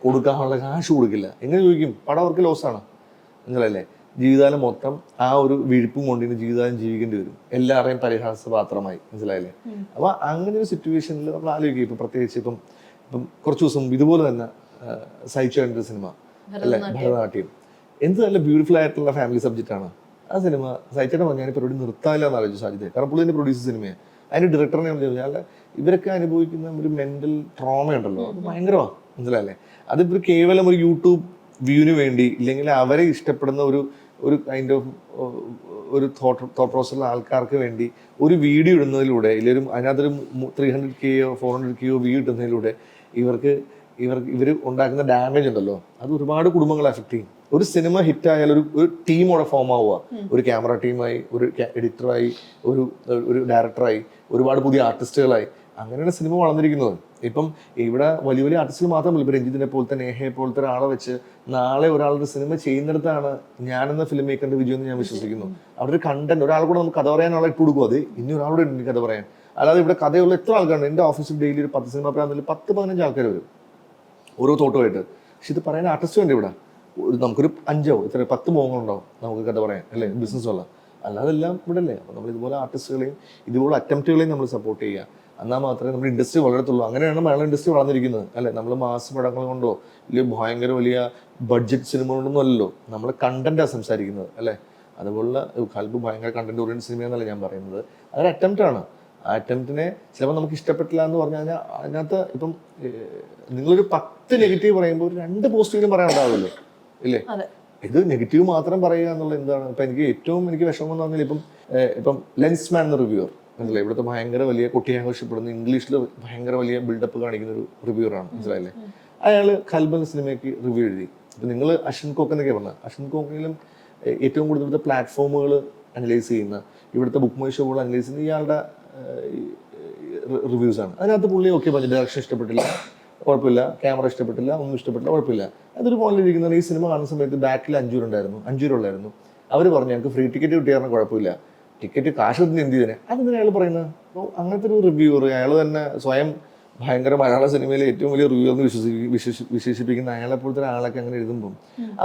കൊടുക്കാനുള്ള കാശ് കൊടുക്കില്ല. എങ്ങനെ ചോദിക്കും? പടം അവർക്ക് ലോസാണ്, മനസ്സിലായില്ലേ? ജീവിതകാലം മൊത്തം ആ ഒരു വിഴുപ്പും കൊണ്ടിന് ജീവിതകാലം ജീവിക്കേണ്ടി വരും, എല്ലാവരെയും പരിഹാസപാത്രമായി, മനസ്സിലായില്ലേ? അപ്പൊ അങ്ങനെ ഒരു സിറ്റുവേഷനിൽ നമ്മൾ ആലോചിക്കും. ഇപ്പൊ പ്രത്യേകിച്ച് ഇപ്പം കുറച്ച് ദിവസം ഇതുപോലെ തന്നെ സഹിച്ചേണ്ട സിനിമ അല്ലെ, ഭരതനാട്യം. എന്ത് നല്ല ബ്യൂട്ടിഫുൾ ആയിട്ടുള്ള ഫാമിലി സബ്ജക്റ്റ് ആണ് ആ സിനിമ. സഹിച്ചേട്ടൻ പറഞ്ഞു ഞാൻ പരിപാടി നിർത്താനില്ല എന്ന് ആലോചിച്ചു സാധ്യത. കാരണം പുള്ളി തന്നെ പ്രൊഡ്യൂസർ സിനിമയാണ്. അതിന്റെ ഡയറക്ടറിനെ ചോദിച്ചാൽ ഇവരൊക്കെ അനുഭവിക്കുന്ന ഒരു മെന്റൽ ട്രോമ ഉണ്ടല്ലോ, അത് ഭയങ്കരമാണ്, മനസ്സിലായില്ലേ? അതിപ്പോൾ കേവലം ഒരു യൂട്യൂബ് വ്യൂവിന് വേണ്ടി, ഇല്ലെങ്കിൽ അവരെ ഇഷ്ടപ്പെടുന്ന ഒരു കൈൻഡ് ഓഫ് ഒരു തോട്ട് പ്രോസസ്സുള്ള ആൾക്കാർക്ക് വേണ്ടി ഒരു വീഡിയോ ഇടുന്നതിലൂടെ, ഇല്ലെങ്കിൽ അതിനകത്തൊരു 300K 400K വ്യൂ ഇടുന്നതിലൂടെ ഇവർ ഉണ്ടാക്കുന്ന ഡാമേജ് ഉണ്ടല്ലോ, അത് ഒരുപാട് കുടുംബങ്ങളെ അഫക്ട് ചെയ്യും. ഒരു സിനിമ ഹിറ്റായാൽ ഒരു ടീമോടെ ഫോം ആവുക, ഒരു ക്യാമറ ടീമായി, ഒരു എഡിറ്ററായി, ഒരു ഡയറക്ടറായി, ഒരുപാട് പുതിയ ആർട്ടിസ്റ്റുകളായി. അങ്ങനെയാണ് സിനിമ വളർന്നിരിക്കുന്നത്. ഇപ്പം ഇവിടെ വലിയ വലിയ ആർട്ടിസ്റ്റുകൾ മാത്രമല്ല, ഇപ്പം രഞ്ജിത്തിനെ പോലത്തെ, നേഹയെ പോലത്തെ ഒരാളെ വെച്ച് നാളെ ഒരാളൊരു സിനിമ ചെയ്യുന്നിടത്താണ് ഞാനെന്ന ഫിലിം മേക്കറിന്റെ വിജയം എന്ന് ഞാൻ വിശ്വസിക്കുന്നു. അവിടെ ഒരു കണ്ടന്റ്, ഒരാൾ കൂടെ നമുക്ക് കഥ പറയാൻ ആളെ ഇട്ട് കൊടുക്കും, അത് ഇനി ഒരാളോട് ഉണ്ട് കഥ പറയാൻ. അല്ലാതെ ഇവിടെ കഥയുള്ള എത്ര ആൾക്കാരുണ്ട്. എൻ്റെ ഓഫീസിൽ ഡെയിലി ഒരു 10 സിനിമ പ്രാന്തത്തിൽ 10-15 ആൾക്കാർ വരും ഓരോ തോട്ടുമായിട്ട്. പക്ഷെ ഇത് പറയാൻ ആർട്ടിസ്റ്റ് വേണ്ട ഇവിടെ. നമുക്കൊരു 10 മുഖങ്ങളുണ്ടാവും നമുക്ക് കഥ പറയാൻ, അല്ലേ? ബിസിനസ്സുള്ള. അല്ലാതെ എല്ലാം ഇവിടെ അല്ലേ. അപ്പോൾ നമ്മൾ ഇതുപോലെ ആർട്ടിസ്റ്റുകളെയും ഇതുപോലെ അറ്റംപ്റ്റുകളെയും നമ്മൾ സപ്പോർട്ട് ചെയ്യുക. എന്നാൽ മാത്രമേ നമ്മുടെ ഇൻഡസ്ട്രി വളരത്തുള്ളൂ. അങ്ങനെയാണ് മലയാളം ഇൻഡസ്ട്രി വളർന്നിരിക്കുന്നത്, അല്ലേ? നമ്മൾ മാസ് പടങ്ങൾ കൊണ്ടോ ഇല്ലെങ്കിൽ ഭയങ്കര വലിയ ബഡ്ജറ്റ് സിനിമ കൊണ്ടൊന്നും അല്ലല്ലോ, നമ്മൾ കണ്ടന്റാണ് സംസാരിക്കുന്നത്, അല്ലേ? അതുപോലുള്ള കൽബ് ഭയങ്കര കണ്ടന്റ് ഓറിയൻറ്റഡ് സിനിമയെന്നല്ല ഞാൻ പറയുന്നത്. അതൊരു അറ്റംപ്റ്റാണ്. ആ അറ്റംപ്റ്റിനെ ചിലപ്പോൾ നമുക്ക് ഇഷ്ടപ്പെട്ടില്ല എന്ന് പറഞ്ഞു കഴിഞ്ഞാൽ അതിനകത്ത് ഇപ്പം നിങ്ങളൊരു 10 നെഗറ്റീവ് പറയുമ്പോൾ ഒരു 2 പോസിറ്റീവിലും പറയാനുണ്ടാവുമല്ലോ, ഇല്ലേ? ഇത് നെഗറ്റീവ് മാത്രം പറയുക എന്നുള്ളത് എന്താണ്? ഇപ്പം എനിക്ക് വിഷമം എന്ന് പറഞ്ഞാൽ ഇപ്പം ലെൻസ്മാൻ എന്ന റിവ്യൂവർ, മനസ്സിലായി? ഇവിടുത്തെ ഭയങ്കര വലിയ കുട്ടിയാഘോഷപ്പെടുന്ന ഇംഗ്ലീഷിൽ ഭയങ്കര വലിയ ബിൽഡപ്പ് കാണിക്കുന്ന ഒരു റിവ്യൂവറാണ്, മനസ്സിലായില്ലേ? അയാൾ കൽബൻ സിനിമയ്ക്ക് റിവ്യൂ എഴുതി. ഇപ്പം നിങ്ങൾ അശ്വിൻ കോക്ക് എന്നൊക്കെ പറഞ്ഞത്, അശ്വിൻ കോക്കിലും ഏറ്റവും കൂടുതൽ ഇവിടുത്തെ പ്ലാറ്റ്ഫോമുകൾ അനലൈസ് ചെയ്യുന്ന, ഇവിടുത്തെ ബുക്ക് മൈ ഷോകൾ അനലൈസ് ചെയ്യുന്ന ഇയാളുടെ റിവ്യൂസാണ്. അതിനകത്ത് പുള്ളി ഓക്കെ പറഞ്ഞു, ഡയറക്ഷൻ ഇഷ്ടപ്പെട്ടില്ല, കുഴപ്പമില്ല, ക്യാമറ ഇഷ്ടപ്പെട്ടില്ല, ഒന്നും ഇഷ്ടപ്പെട്ടില്ല, കുഴപ്പമില്ല. അതൊരു മോഡലിരിക്കുന്നത് ഈ സിനിമ കാണുന്ന സമയത്ത് ബാക്കിൽ 5 രൂപ. അവർ പറഞ്ഞു ഞങ്ങൾക്ക് ഫ്രീ ടിക്കറ്റ് കിട്ടിയാൽ കുഴപ്പമില്ല, ടിക്കറ്റ് കാശ് കൊടുത്ത് എന്ത് ചെയ്തേ, അതെന്തിനാ അയാൾ പറയുന്നത്? അപ്പോൾ അങ്ങനത്തെ ഒരു റിവ്യൂവർ, അയാൾ തന്നെ സ്വയം ഭയങ്കര മലയാള സിനിമയിലെ ഏറ്റവും വലിയ റിവ്യൂ എന്ന് വിശേഷിപ്പിക്കുന്ന അയാളെപ്പോലത്തെ ഒരാളൊക്കെ അങ്ങനെ എഴുതുമ്പം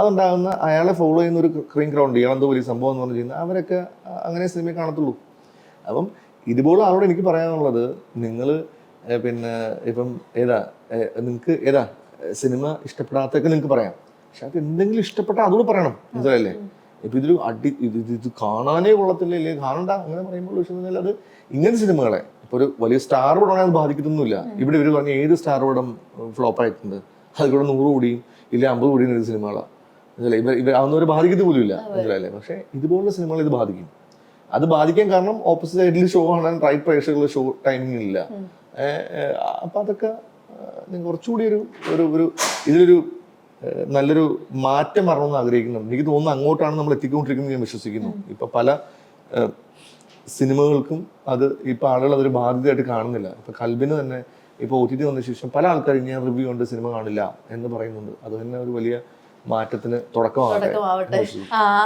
അതുണ്ടാകുന്ന അയാളെ ഫോളോ ചെയ്യുന്ന ഒരു ക്രീം ക്രൗണ്ട്, ഇയാളെന്തോ വലിയ സംഭവം എന്ന് പറഞ്ഞു ചെയ്യുന്നത്, അവരൊക്കെ അങ്ങനെ സിനിമയെ കാണത്തുള്ളൂ. അപ്പം ഇതുപോലെ ആളോട് എനിക്ക് പറയാനുള്ളത്, നിങ്ങൾ പിന്നെ ഇപ്പം നിങ്ങൾക്ക് സിനിമ ഇഷ്ടപ്പെടാത്തൊക്കെ നിങ്ങൾക്ക് പറയാം, പക്ഷെ അത് എന്തെങ്കിലും ഇഷ്ടപ്പെട്ടാൽ അതുകൂടെ പറയണം, മനസ്സിലല്ലേ? ഇപ്പം ഇതൊരു ഇത് കാണാനേ കൊള്ളത്തില്ല, ഇല്ലെങ്കിൽ കാണണ്ട അങ്ങനെ പറയുമ്പോൾ വിഷയം അത് ഇങ്ങനത്തെ സിനിമകളെ ഇപ്പോൾ ഒരു വലിയ സ്റ്റാർ പടമാണെങ്കിൽ അത് ബാധിക്കത്തൊന്നുമില്ല. ഇവിടെ ഇവർ പറഞ്ഞ ഏത് സ്റ്റാർ പടം ഫ്ലോപ്പ് ആയിട്ടുണ്ട്, അതിലൂടെ 100 കോടിയും ഇല്ല 50 കോടിയും എഴുതിയ സിനിമകളാണ്, മനസ്സിലായി? ഇവർ അതൊന്നും ഒരു ബാധിക്കത്ത് പോലും ഇല്ല, മനസ്സിലായില്ലേ? പക്ഷേ ഇതുപോലുള്ള സിനിമകൾ ഇത് ബാധിക്കും. അത് ബാധിക്കാൻ കാരണം ഓപ്പോസിറ്റ് സൈഡിൽ ഷോ കാണാൻ റൈറ്റ് പ്രേക്ഷകരുടെ ഷോ ടൈമിംഗ് ഇല്ല. അപ്പം അതൊക്കെ കുറച്ചുകൂടി ഒരു ഇതിലൊരു നല്ലൊരു മാറ്റം വരണമെന്ന് ആഗ്രഹിക്കുന്നുണ്ട്. എനിക്ക് തോന്നുന്നു അങ്ങോട്ടാണ് നമ്മൾ എത്തിക്കൊണ്ടിരിക്കുന്നത് ഞാൻ വിശ്വസിക്കുന്നു. ഇപ്പം പല സിനിമകൾക്കും അത് ഇപ്പം ആളുകൾ അതൊരു ബാധ്യതയായിട്ട് കാണുന്നില്ല. ഇപ്പം കൽബിന് തന്നെ ഇപ്പോൾ OTT വന്ന ശേഷം പല ആൾക്കാരും ഞാൻ റിവ്യൂ കൊണ്ട് സിനിമ കാണില്ല എന്ന് പറയുന്നുണ്ട്. അത് തന്നെ ഒരു വലിയ മാറ്റത്തിന് തുടക്കമാവട്ടെ.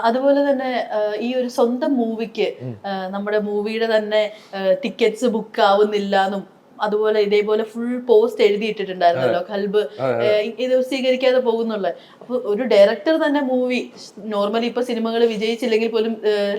അതുപോലെ തന്നെ ഈ ഒരു സ്വന്തം മൂവിക്ക് നമ്മുടെ മൂവിയുടെ തന്നെ ടിക്കറ്റ്സ് ബുക്ക് ആവുന്നില്ല എന്നും അതുപോലെ ഇതേപോലെ ഫുൾ പോസ്റ്റ് എഴുതിയിട്ടിട്ടുണ്ടായിരുന്നല്ലോ കൽബ് ഇത് സ്വീകരിക്കാതെ പോകുന്നുള്ള. അപ്പൊ ഒരു ഡയറക്ടർ തന്നെ മൂവി നോർമലി ഇപ്പൊ സിനിമകൾ വിജയിച്ചില്ലെങ്കിൽ പോലും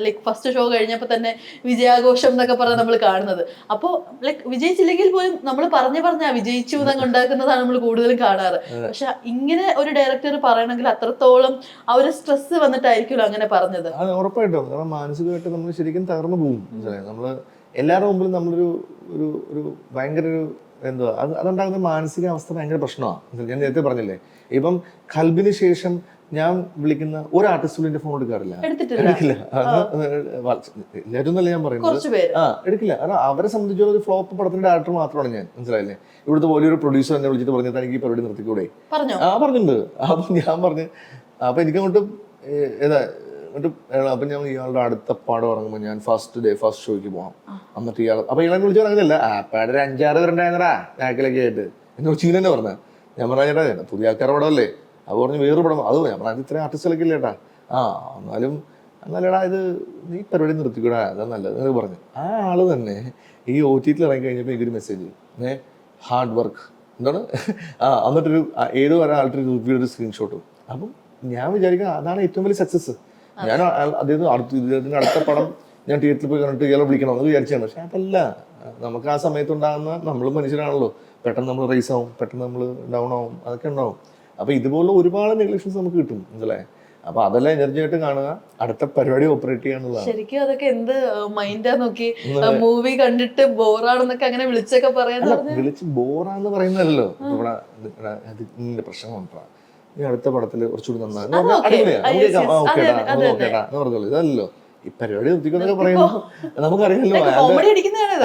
ലൈക്ക് ഫസ്റ്റ് ഷോ കഴിഞ്ഞപ്പോ തന്നെ വിജയാഘോഷം എന്നൊക്കെ പറഞ്ഞാൽ നമ്മൾ കാണുന്നത്. അപ്പോൾ ലൈക്ക് വിജയിച്ചില്ലെങ്കിൽ പോലും നമ്മൾ പറഞ്ഞാ വിജയിച്ചു എന്നൊക്കെ ഉണ്ടാക്കുന്നതാണ് നമ്മൾ കൂടുതലും കാണാറ്. പക്ഷെ ഇങ്ങനെ ഒരു ഡയറക്ടർ പറയണമെങ്കിൽ അത്രത്തോളം ആ ഒരു സ്ട്രെസ് വന്നിട്ടായിരിക്കുമല്ലോ അങ്ങനെ പറഞ്ഞത്. ഉറപ്പായിട്ടും. കാരണം മാനസികമായിട്ട് നമ്മൾ ശരിക്കും തകർന്നു പോകും. നമ്മള് എല്ലാവരുടെ മുമ്പിലും നമ്മളൊരു ഒരു ഒരു ഭയങ്കര ഒരു എന്തുവാ അതുണ്ടാകുന്ന മാനസികാവസ്ഥ ഭയങ്കര പ്രശ്നമാണ്. ഞാൻ നേരത്തെ പറഞ്ഞില്ലേ, ഇപ്പം കൽബിന് ശേഷം ഞാൻ വിളിക്കുന്ന ഒരു ആർട്ടിസ്റ്റും എന്റെ ഫോൺ എടുക്കാറില്ല, എടുക്കില്ല. എല്ലാവരും എന്നല്ല ഞാൻ പറയുന്നത്, എടുക്കില്ല. കാരണം അവരെ സംബന്ധിച്ചോളം ഒരു ഫ്ലോപ്പ് പടത്തിന്റെ ഡയറക്ടർ മാത്രമാണ് ഞാൻ. മനസ്സിലായില്ലേ? ഇവിടുത്തെ വലിയൊരു പ്രൊഡ്യൂസർ എന്നെ വിളിച്ചിട്ട് പറഞ്ഞിട്ട് എനിക്ക് ഈ പരിപാടി നിർത്തിക്കൂടെ പറഞ്ഞിട്ടുണ്ട്. അപ്പൊ ഞാൻ പറഞ്ഞു, അപ്പൊ എനിക്കങ്ങോട്ട് അപ്പൊ ഞാൻ ഇയാളുടെ അടുത്ത പടം ഇറങ്ങുമ്പോൾ ഞാൻ ഫസ്റ്റ് ഷോയ്ക്ക് പോകാം. എന്നിട്ട് അപ്പൊ ഇയാളെ വിളിച്ചു പറഞ്ഞില്ല, ആപ്പാടെ ഒരു 5-6 പേരുണ്ടായിരുന്നടാ ബാക്കിലൊക്കെ ആയിട്ട് എന്നെ വിളിച്ചിങ്ങനെ തന്നെ പറഞ്ഞ. ഞാൻ പറഞ്ഞാ ചേട്ടാ പുതിയ ആൾക്കാരുടെ പടമല്ലേ, അത് പറഞ്ഞ് വേറൊരു പടം അത് ഞാൻ പറഞ്ഞത് ഇത്രയും ആർട്ടിസ്റ്റുകളൊക്കെ ഇല്ലേട്ടാ, എന്നാലേടാ ഇത് നീ പരിപാടി നിർത്തിക്കൂടാ, അതാ നല്ലത് എന്നൊക്കെ പറഞ്ഞു. ആ ആള് തന്നെ ഈ OTT ഇറങ്ങി കഴിഞ്ഞപ്പോൾ എനിക്കൊരു മെസ്സേജ്, ഹാർഡ് വർക്ക് എന്താണ് എന്നിട്ടൊരു ഏതോ ഒരാളുടെ റിവ്യൂ ഒരു സ്ക്രീൻഷോട്ടും. അപ്പം ഞാൻ വിചാരിക്കുക അതാണ് ഏറ്റവും വലിയ സക്സസ്. ഞാൻ അദ്ദേഹത്തിന് അടുത്ത പടം ഞാൻ തിയേറ്ററിൽ പോയി കണ്ടിട്ട് ഇയാളെ വിളിക്കണം എന്ന് വിചാരിച്ചാണ്. പക്ഷെ അതല്ല, നമുക്ക് ആ സമയത്തുണ്ടാകുന്ന നമ്മൾ മനുഷ്യരാണല്ലോ, പെട്ടെന്ന് നമ്മൾ റേസ് ആവും, പെട്ടെന്ന് നമ്മൾ ഡൗൺ ആവും, അതൊക്കെ ഉണ്ടാവും. അപ്പൊ ഇതുപോലെ ഒരുപാട് നെഗ്ലേഷൻസ് നമുക്ക് കിട്ടും. മനസ്സിലായി? അപ്പൊ അതെല്ലാം എനർജി ആയിട്ട് കാണുക, അടുത്ത പരിപാടി ഓപ്പറേറ്റ് ചെയ്യാന്നുള്ളതാണ്. ശരിക്കും അതൊക്കെ എന്ത് മൈൻഡാ നോക്കി മൂവി കണ്ടിട്ട് ബോറാണെന്നൊക്കെ അങ്ങനെ വിളിച്ചൊക്കെ വിളിച്ച് ബോറാന്ന് പറയുന്നതല്ലോ. ഇവിടെ പ്രശ്നം കൊണ്ടാ ഈ അടുത്ത പടത്തില് കുറച്ചുകൂടി നന്നായി ഇതല്ലോ ഈ പരിപാടി നിർത്തിക്കുന്നൊക്കെ പറയുമ്പോൾ നമുക്കറിയാലോ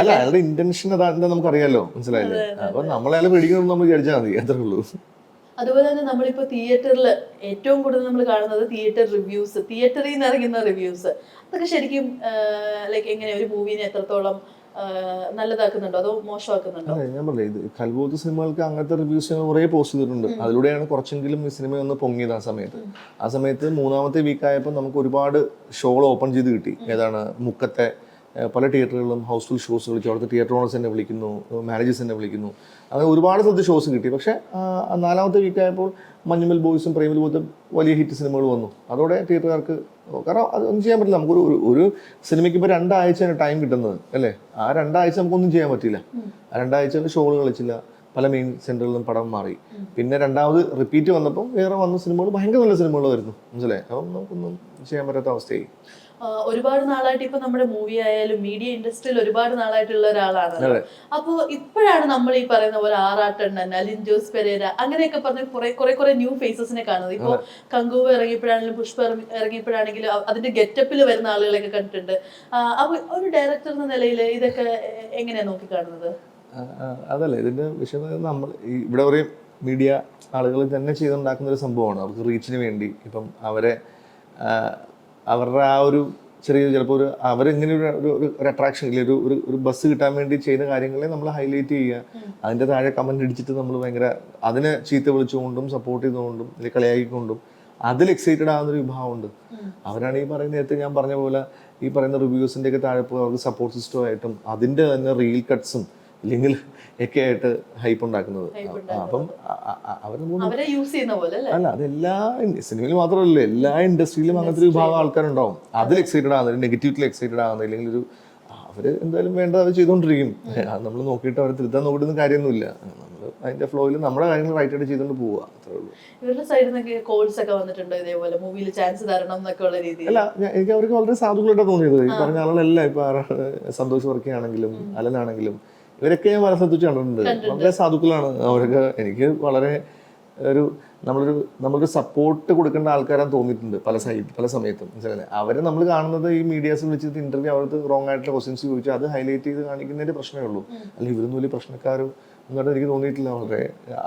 അല്ല അയാളുടെ ഇന്റൻഷൻ അതാ നമുക്കറിയാലോ. മനസ്സിലായില്ലേ? അപ്പൊ നമ്മളയാളെ പേടിക്കണം നമ്മൾ വിചാരിച്ചാൽ മതി, അത്രേ ഉള്ളൂ. അതുപോലെ തന്നെ നമ്മളിപ്പോ തിയേറ്ററിൽ ഏറ്റവും കൂടുതൽ നമ്മൾ കാണുന്നത് തിയേറ്റർ റിവ്യൂസ്, തിയേറ്ററിൽ നിന്ന് ഇറങ്ങുന്ന റിവ്യൂസ്. അതൊക്കെ ശരിക്കും ലൈക്ക് എങ്ങനെ ഒരു മൂവിനെ എത്രത്തോളം നല്ലതാക്കുന്നുണ്ടോ അതോ മോശമാക്കുന്നുണ്ടോ? അതെ, ഞാൻ പറഞ്ഞേ, ഇത് കൽബോത്ത് സിനിമകൾക്ക് അങ്ങനത്തെ റിവ്യൂസ് കുറെ പോസ്റ്റ് ചെയ്തിട്ടുണ്ട്. അതിലൂടെയാണ് കുറച്ചെങ്കിലും ഈ സിനിമ ഒന്ന് പൊങ്ങിയത്. ആ സമയത്ത് 3ാമത്തെ വീക്കായപ്പോൾ നമുക്ക് ഒരുപാട് ഷോകൾ ഓപ്പൺ ചെയ്ത് കിട്ടി. ഏതാണ് മുക്കത്തെ പല തിയേറ്ററുകളിലും ഹൗസ്ഫുൾ ഷോസ് വിളിച്ചു, അവിടുത്തെ തിയേറ്റർ ഓണേഴ്സ് എന്നെ വിളിക്കുന്നു, മാനേജേഴ്സ് എന്നെ വിളിക്കുന്നു, അങ്ങനെ ഒരുപാട് സ്ഥലത്ത് ഷോസ് കിട്ടി. പക്ഷേ 4ാമത്തെ വീക്കായപ്പോൾ മഞ്ഞുമൽ ബോയ്സും പ്രേമിൽ പോലത്തെ വലിയ ഹിറ്റ് സിനിമകൾ വന്നു. അതോടെ തിയേറ്ററുകാർക്ക്, കാരണം അതൊന്നും ചെയ്യാൻ പറ്റില്ല. നമുക്കൊരു ഒരു സിനിമയ്ക്ക് ഇപ്പോൾ 2 ആഴ്ചയാണ് ടൈം കിട്ടുന്നത് അല്ലേ? ആ 2 ആഴ്ച നമുക്കൊന്നും ചെയ്യാൻ പറ്റില്ല. ആ 2 ആഴ്ചയിൽ ഷോകൾ കളിച്ചില്ല, പല മെയിൻ സെന്ററുകളിലും പടം മാറി. പിന്നെ രണ്ടാമത് റിപ്പീറ്റ് വന്നപ്പോൾ വേറെ വന്ന സിനിമകൾ ഭയങ്കര നല്ല സിനിമകൾ വരുന്നു. മനസ്സിലായി? അപ്പം നമുക്കൊന്നും ചെയ്യാൻ പറ്റാത്ത അവസ്ഥയായി. ഒരുപാട് നാളായിട്ട് ഇപ്പൊ നമ്മുടെ മൂവി ആയാലും മീഡിയ ഇൻഡസ്ട്രിയിൽ ഒരുപാട് നാളായിട്ടുള്ള ഒരാളാണ്. അപ്പൊ ഇപ്പോഴാണ് നമ്മൾ ഈ പറയുന്ന പോലെ ആറാട്ടണ്ണൻ, അലിൻ ജോസ് പെരേര അങ്ങനെയൊക്കെ പറഞ്ഞ കുറെ ന്യൂ ഫേസസിനെ കാണുന്നത്. ഇപ്പൊ കങ്കൂവ് ഇറങ്ങിയപ്പോഴാണെങ്കിലും പുഷ്പ ഇറങ്ങിയപ്പോഴാണെങ്കിലും അതിന്റെ ഗെറ്റപ്പിൽ വരുന്ന ആളുകളെയൊക്കെ കണ്ടിട്ടുണ്ട്. അപ്പൊ ഒരു ഡയറക്ടർ എന്ന നിലയിൽ ഇതൊക്കെ എങ്ങനെയാ നോക്കി കാണുന്നത്? അതല്ല ഇതിന്റെ വിഷയം. നമ്മൾ ഇവിടെ പറയും മീഡിയ ആളുകൾ തന്നെ ചെയ്തുണ്ടാക്കുന്ന ഒരു സംഭവമാണ്. അവർക്ക് റീച്ചിന് വേണ്ടി ഇപ്പം അവരുടെ ആ ഒരു ചെറിയ ചിലപ്പോൾ അവരിങ്ങനെ ഒരു അട്രാക്ഷൻ ഇല്ല, ഒരു ബസ് കിട്ടാൻ വേണ്ടി ചെയ്യുന്ന കാര്യങ്ങളെ നമ്മൾ ഹൈലൈറ്റ് ചെയ്യുക. അതിൻ്റെ താഴെ കമന്റ് അടിച്ചിട്ട് നമ്മൾ ഭയങ്കര അതിനെ ചീത്ത വിളിച്ചുകൊണ്ടും സപ്പോർട്ട് ചെയ്തുകൊണ്ടും അല്ലെങ്കിൽ കളിയാക്കിക്കൊണ്ടും അതിൽ എക്സൈറ്റഡ് ആകുന്നൊരു വിഭാഗമുണ്ട്. അവരാണ് ഈ പറയുന്ന നേരത്തെ ഞാൻ പറഞ്ഞ പോലെ ഈ പറയുന്ന റിവ്യൂസിൻ്റെ ഒക്കെ താഴെ പോയി അവർക്ക് സപ്പോർട്ട് സിസ്റ്റമായിട്ടും അതിൻ്റെ തന്നെ റീൽ കട്ട്സും ഇല്ലെങ്കിൽ ഒക്കെ ആയിട്ട് ഹൈപ്പ് ഉണ്ടാക്കുന്നത്. അപ്പം അല്ല, അതെല്ലാ സിനിമയിൽ മാത്രമല്ല, എല്ലാ ഇൻഡസ്ട്രിയിലും അങ്ങനത്തെ ഒരു വിഭാഗം ആൾക്കാരുണ്ടാവും. അതിൽ എക്സൈറ്റഡ് ആകുന്നത്, നെഗറ്റിവിറ്റിയിൽ എക്സൈറ്റഡ് ആകുന്നത്, ഇല്ലെങ്കിൽ ഒരു അവര് എന്തായാലും വേണ്ട അത് ചെയ്തുകൊണ്ടിരിക്കും. അത് നമ്മൾ നോക്കിയിട്ട് അവർ തിരുത്താൻ നോക്കിയിട്ട് കാര്യമൊന്നുമില്ല. നമ്മൾ അതിന്റെ ഫ്ലോയിൽ നമ്മുടെ കാര്യങ്ങൾ റൈറ്റ് ആയിട്ട് ചെയ്തുകൊണ്ട് പോവുക, അത്രേ ഉള്ളൂ. ഇവരുടെ സൈഡിൽ നിന്നൊക്കെ കോൾസ് ഒക്കെ വന്നിട്ടുണ്ടോ ഇതേപോലെ മൂവിയിൽ ചാൻസ് തരണം എന്നൊക്കെ ഉള്ള രീതിയിൽ? അല്ല, എനിക്ക് അവർക്ക് വളരെ സാധുക്കളായിട്ടാണ് തോന്നിയത്. ഈ പറഞ്ഞ ആളുകളെല്ലാം ഇപ്പൊ സന്തോഷ് വർക്കിയാണെങ്കിലും അലനാണെങ്കിലും ഇവരൊക്കെ ഞാൻ വളരെ ശ്രദ്ധിച്ചു കണ്ടിട്ടുണ്ട്. വളരെ സാധുക്കളാണ് അവരൊക്കെ. എനിക്ക് വളരെ നമ്മളൊരു സപ്പോർട്ട് കൊടുക്കേണ്ട ആൾക്കാരാണ് തോന്നിയിട്ടുണ്ട് പല സമയത്തും. മനസ്സിലായില്ലേ? അവരെ നമ്മൾ കാണുന്നത് ഈ മീഡിയാസ് വിളിച്ചിട്ട് ഇന്റർവ്യൂ അവർക്ക് റോങ് ആയിട്ടുള്ള ക്വസ്റ്റ്യൻസ് ചോദിച്ചു അത് ഹൈലൈറ്റ് ചെയ്ത് കാണിക്കുന്നതിന്റെ പ്രശ്നമേ ഉള്ളൂ. അല്ലെങ്കിൽ ഇവരൊന്നും വലിയ പ്രശ്നക്കാരും എന്നിട്ട് എനിക്ക് തോന്നിയിട്ടില്ല. വളരെ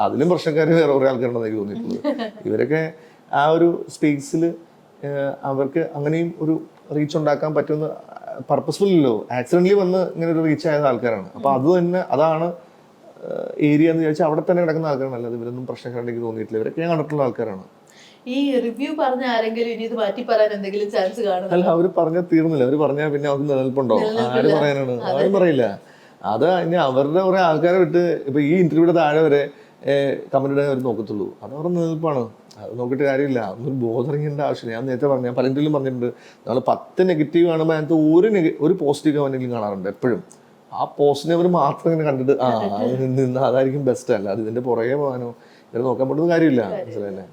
അതിലും പ്രശ്നക്കാർ വേറെ കുറേ ആൾക്കാരുണ്ടെന്ന് എനിക്ക് തോന്നിയിട്ടുള്ളത്. ഇവരൊക്കെ ആ ഒരു സ്പേസിൽ അവർക്ക് അങ്ങനെയും ഒരു റീച്ച് ഉണ്ടാക്കാൻ പറ്റുന്ന പർപ്പസ്ഫുൾ ഇല്ലല്ലോ, ആക്സിഡന്റലി വന്ന് ഇങ്ങനെ ഒരു റീച്ച് ആയ ആൾക്കാരാണ്. അപ്പൊ അത് തന്നെ അതാണ് ഏരിയ എന്ന് വിചാരിച്ചാൽ അവിടെ തന്നെ കിടക്കുന്ന ആൾക്കാരാണ്. അല്ലാതെ ഇവരൊന്നും പ്രശ്നക്കാരെനിക്ക് തോന്നിയിട്ടില്ല. ഇവരൊക്കെ ഞാൻ കണ്ടിട്ടുള്ള ആൾക്കാരാണ്. ഈ റിവ്യൂ പറഞ്ഞ ആരെങ്കിലും ഇനി ഇത് മാറ്റി പറയാൻ എന്തെങ്കിലും ചാൻസ് കാണും? അല്ല, അവര് പറഞ്ഞാൽ തീർന്നില്ല. അവര് പറഞ്ഞാൽ പിന്നെ അവർക്ക് നിലനിൽപ്പുണ്ടോ? ആര് പറയാനാണ്? ആരും പറയില്ല. അത് ഇനി അവരുടെ കുറെ ആൾക്കാരെ വിട്ട് ഇപ്പൊ ഈ ഇന്റർവ്യൂടെ താഴെ വരെ കമന്റ് ഇടാൻ അവർ നോക്കത്തുള്ളൂ. അത് അവരുടെ നിലനിൽപ്പാണ്. അത് നോക്കിയിട്ട് കാര്യമില്ല. അതൊന്നും ബോധറിങ്ങേണ്ട ആവശ്യമില്ല. ഞാൻ നേരത്തെ പറഞ്ഞു, ഞാൻ പല ഇന്റർവ്യൂലും പറഞ്ഞിട്ടുണ്ട്, നമ്മൾ 10 നെഗറ്റീവ് കാണുമ്പോൾ അതിനകത്ത് ഒരു പോസിറ്റീവ് കമന്റെങ്കിലും കാണാറുണ്ട് എപ്പോഴും. ആ പോസിറ്റീവ് അവർ മാത്രം ഇങ്ങനെ കണ്ടിട്ട് നിന്ന് അതായിരിക്കും ബെസ്റ്റ്. അല്ല അത് ഇതിന്റെ പുറകെ പോകാനോ ഇവരെ നോക്കാൻ പറ്റുന്ന കാര്യമില്ല. മനസ്സിലല്ലേ?